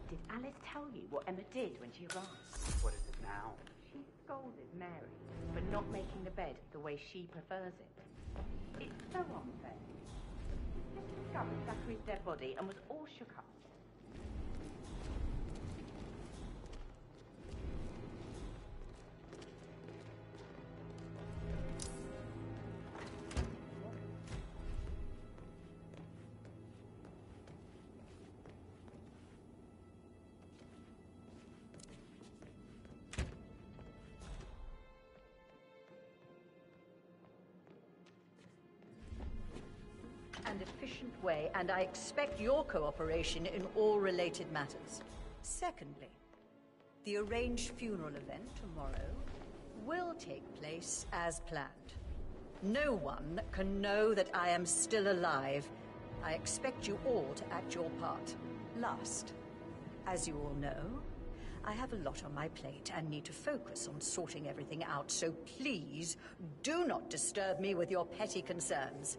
Did Alice tell you what Emma did when she arrived? What is it now? She scolded Mary for not making the bed the way she prefers it. It's so unfair. She just discovered Zachary's dead body and was all shook up. And efficient way, and I expect your cooperation in all related matters. Secondly, the arranged funeral event tomorrow will take place as planned. No one can know that I am still alive. I expect you all to act your part. Last, as you all know, I have a lot on my plate and need to focus on sorting everything out, so please do not disturb me with your petty concerns.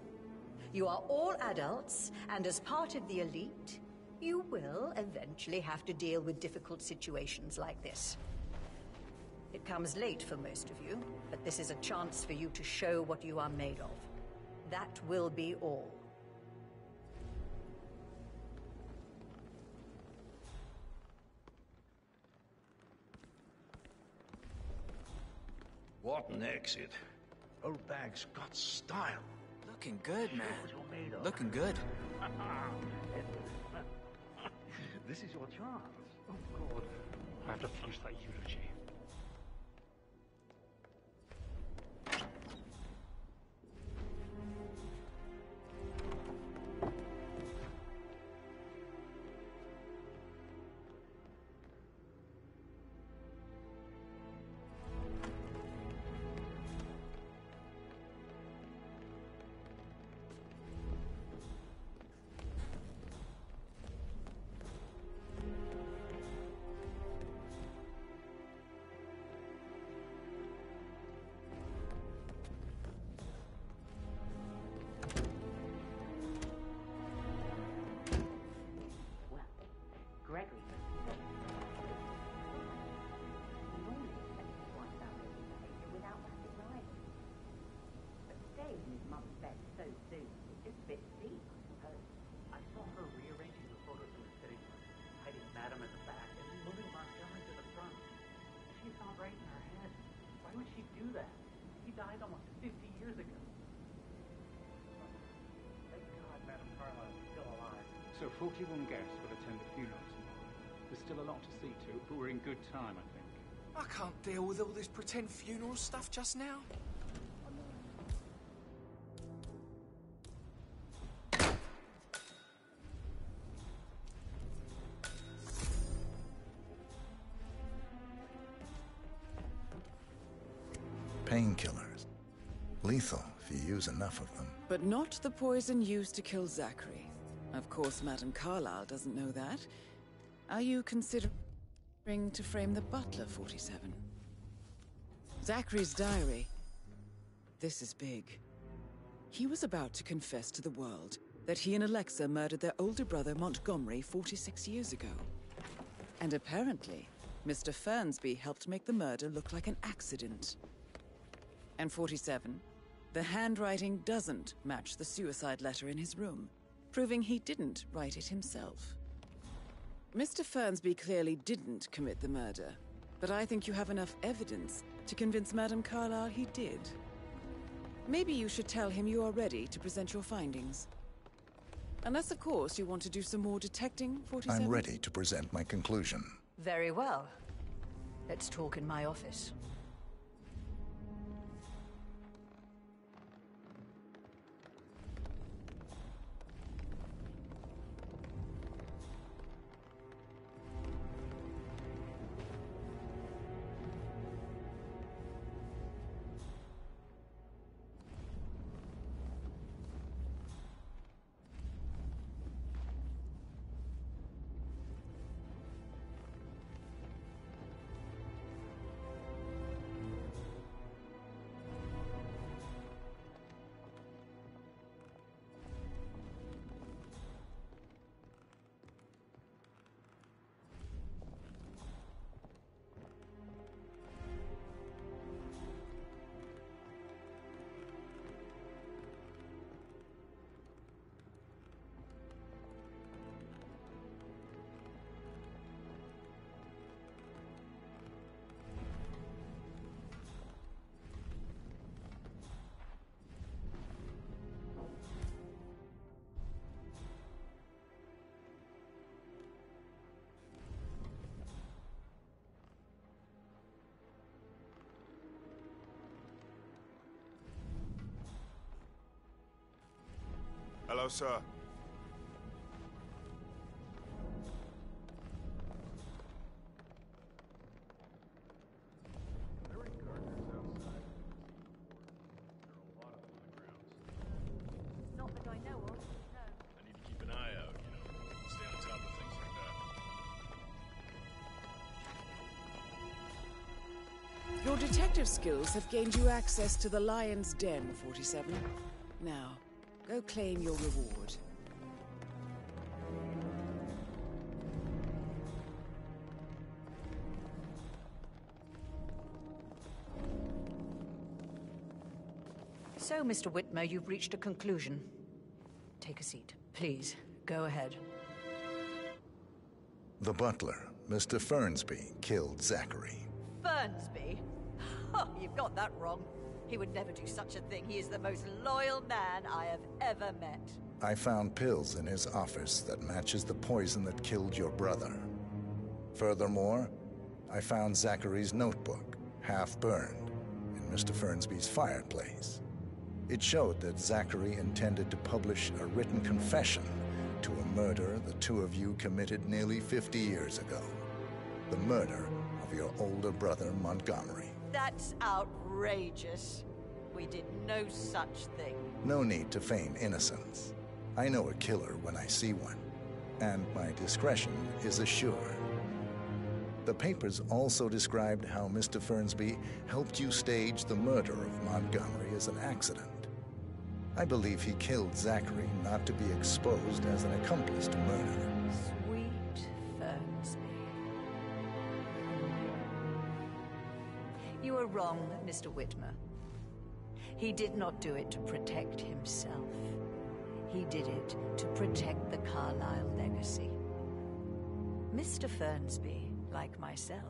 You are all adults, and as part of the elite, you will eventually have to deal with difficult situations like this. It comes late for most of you, but this is a chance for you to show what you are made of. That will be all. What an exit. Old bag's got style. Looking good, man. Looking good. This is your chance. Oh, God. I have to finish that eulogy. Gregory. Normally expected to wind down his behavior without massive rivals. But staying in his mum's bed so soon was just a bit steep, I suppose. I saw her rearranging the photos in the sitting room, hiding Madam at the back and moving Marcella to the front. She thought right in her head, why would she do that? He died almost 50 years ago. Thank God Madame Carlyle is still alive. So 41 guests will attend the funeral tomorrow. There's still a lot to see to, but we're in good time, I think. I can't deal with all this pretend funeral stuff just now. Painkillers. Lethal if you use enough of them. But not the poison used to kill Zachary. Of course, Madame Carlyle doesn't know that. Are you considering to frame the butler, 47? Zachary's diary. This is big. He was about to confess to the world that he and Alexa murdered their older brother Montgomery 46 years ago. And apparently, Mr. Fernsby helped make the murder look like an accident. And 47, the handwriting doesn't match the suicide letter in his room, proving he didn't write it himself. Mr. Fernsby clearly didn't commit the murder, but I think you have enough evidence to convince Madame Carlyle he did. Maybe you should tell him you are ready to present your findings. Unless, of course, you want to do some more detecting, 47? I'm ready to present my conclusion. Very well. Let's talk in my office. Hello, sir. Not that I know of, no. I need to keep an eye out, stay on top of things like that. Your detective skills have gained you access to the Lion's Den, 47. Now, go claim your reward. So, Mr. Whitmer, you've reached a conclusion. Take a seat. Please, go ahead. The butler, Mr. Fernsby, killed Zachary. Fernsby? Oh, you've got that wrong. He would never do such a thing. He is the most loyal man I have ever met. I found pills in his office that matches the poison that killed your brother. Furthermore, I found Zachary's notebook, half burned, in Mr. Fernsby's fireplace. It showed that Zachary intended to publish a written confession to a murder the two of you committed nearly 50 years ago. The murder of your older brother, Montgomery. That's outrageous. We did no such thing. No need to feign innocence. I know a killer when I see one, and my discretion is assured. The papers also described how Mr. Fernsby helped you stage the murder of Montgomery as an accident. I believe he killed Zachary not to be exposed as an accomplice to murder. Sweet Fernsby. You are wrong, Mr. Whitmer. He did not do it to protect himself. He did it to protect the Carlyle legacy. Mr. Fernsby, like myself,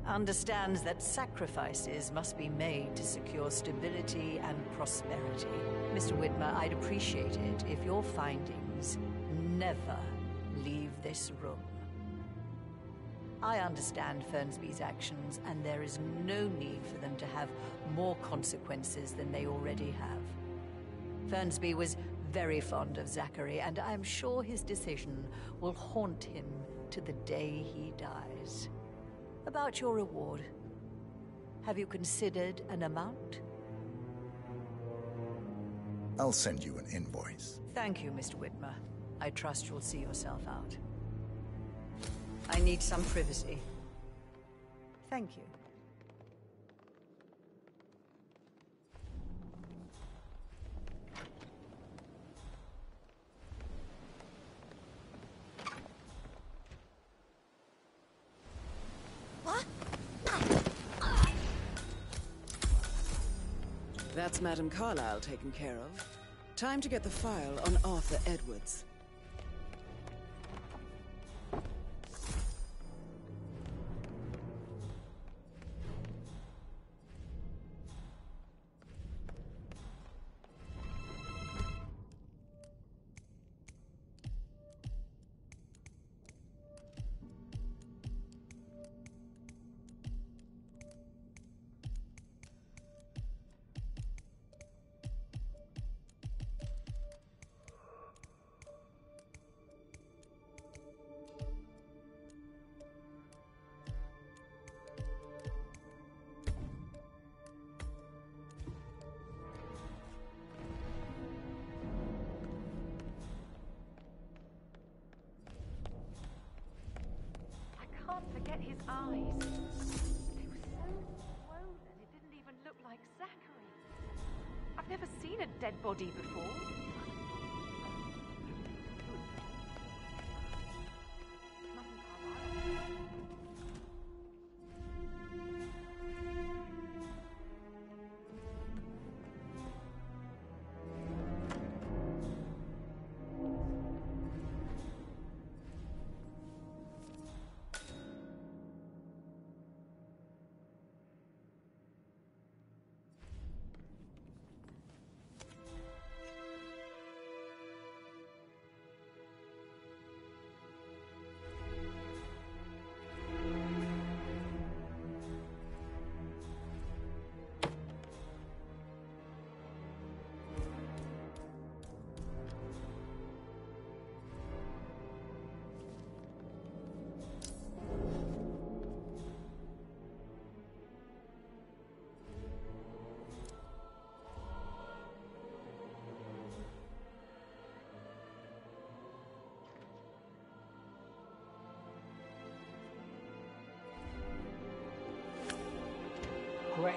understands that sacrifices must be made to secure stability and prosperity. Mr. Whitmer, I'd appreciate it if your findings never leave this room. I understand Fernsby's actions, and there is no need for them to have more consequences than they already have. Fernsby was very fond of Zachary, and I'm sure his decision will haunt him to the day he dies. About your reward, have you considered an amount? I'll send you an invoice. Thank you, Mr. Whitmer. I trust you'll see yourself out. I need some privacy. Thank you. That's Madame Carlyle taken care of. Time to get the file on Arthur Edwards. eyes. They were so swollen, it didn't even look like Zachary. I've never seen a dead body before. Great.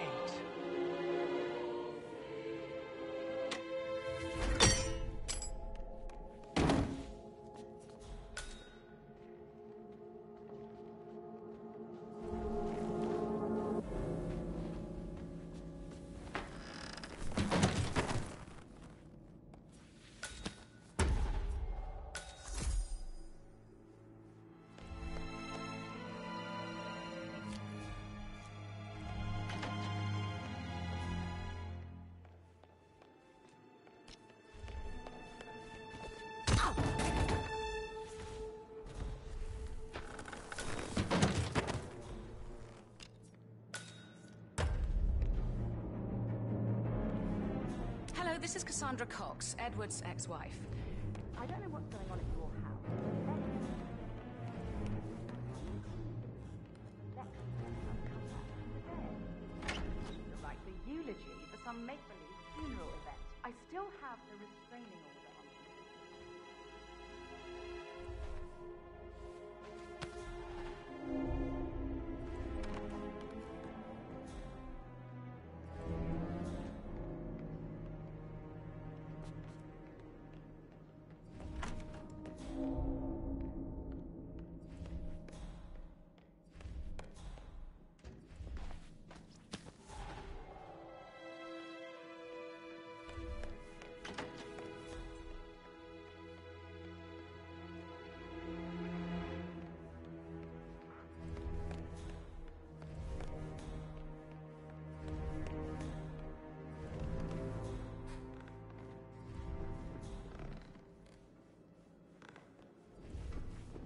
Hello, this is Cassandra Cox, Edward's ex-wife. I don't know what's going on at your house. Like the eulogy for some make-believe funeral event. I still have the restraining order on me.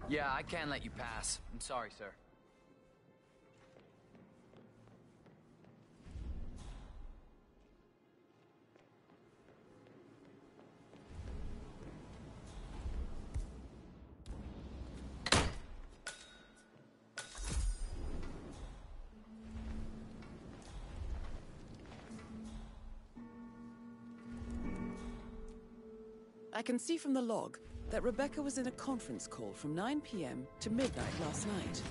Yeah, I can't let you pass. I'm sorry, sir. I can see from the log that Rebecca was in a conference call from 9 p.m. to midnight last night.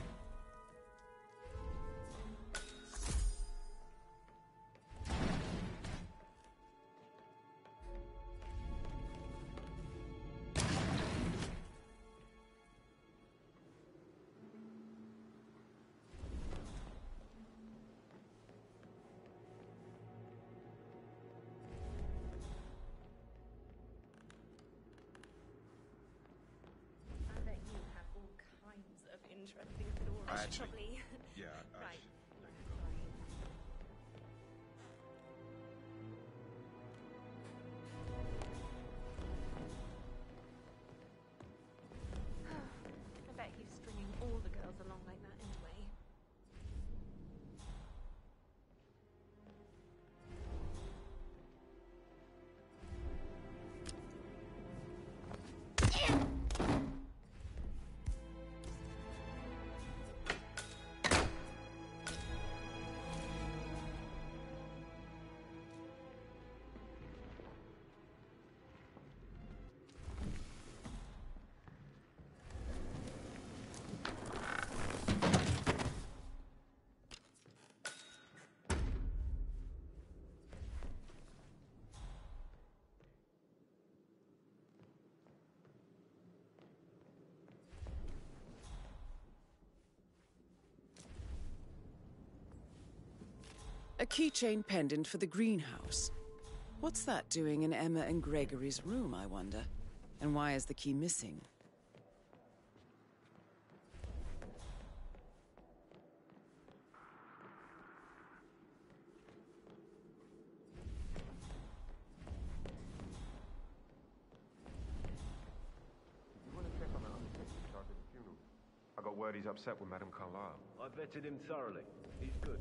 Interesting story. I should probably. Yeah. Right. I bet he's stringing all the girls along like that anyway. A keychain pendant for the greenhouse. What's that doing in Emma and Gregory's room, I wonder? And why is the key missing? I got word he's upset with Madame Carlyle. I vetted him thoroughly. He's good.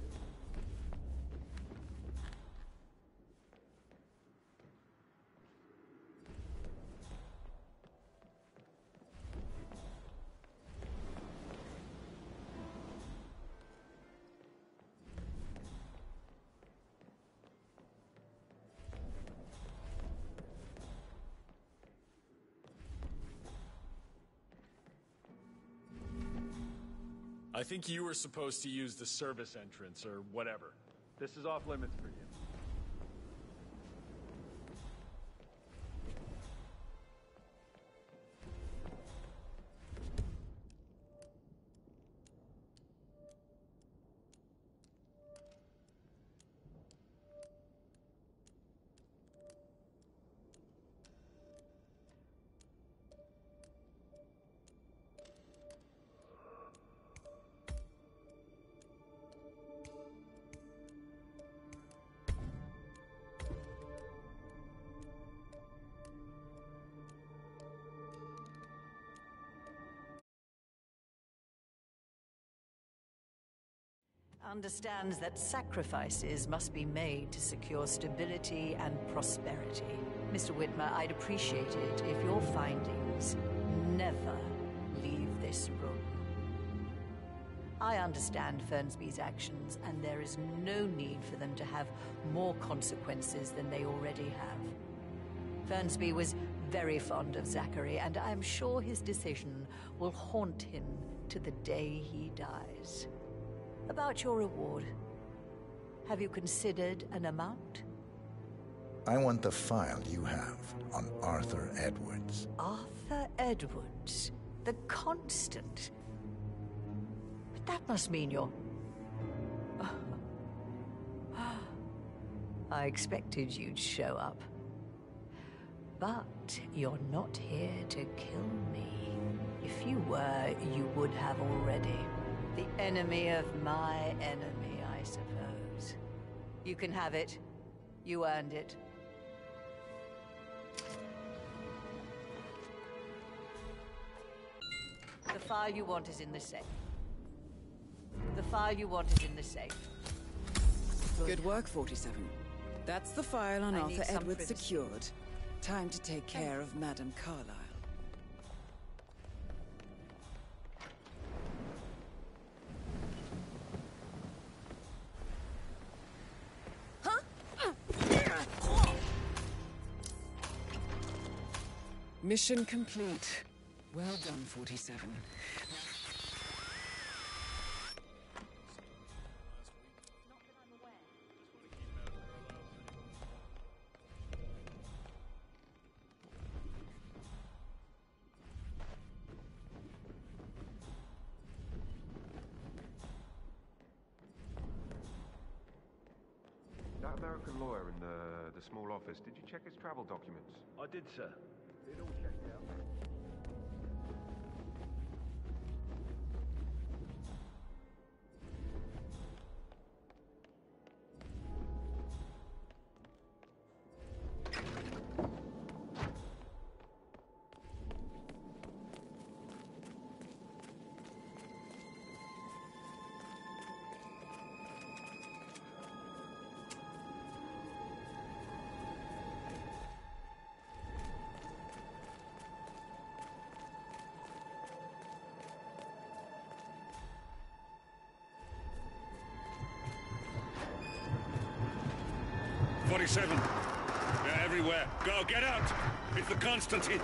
I think you were supposed to use the service entrance or whatever. This is off limits for you. Understands that sacrifices must be made to secure stability and prosperity. Mr. Whitmer, I'd appreciate it if your findings never leave this room. I understand Fernsby's actions, and there is no need for them to have more consequences than they already have. Fernsby was very fond of Zachary, and I'm sure his decision will haunt him to the day he dies. About your reward, have you considered an amount? I want the file you have on Arthur Edwards. Arthur Edwards, the Constant. But that must mean you're... I expected you'd show up. But you're not here to kill me. If you were, you would have already. The enemy of my enemy, I suppose. You can have it. You earned it. The file you want is in the safe. The file you want is in the safe. Good work, 47. That's the file on I Arthur need some Edwards privacy. secured. Time to take care of Madame Carlyle. Mission complete. Well done, 47. That American lawyer in the small office, did you check his travel documents? I did, sir. It all checked out. They're everywhere. Go, get out! It's the Constantine!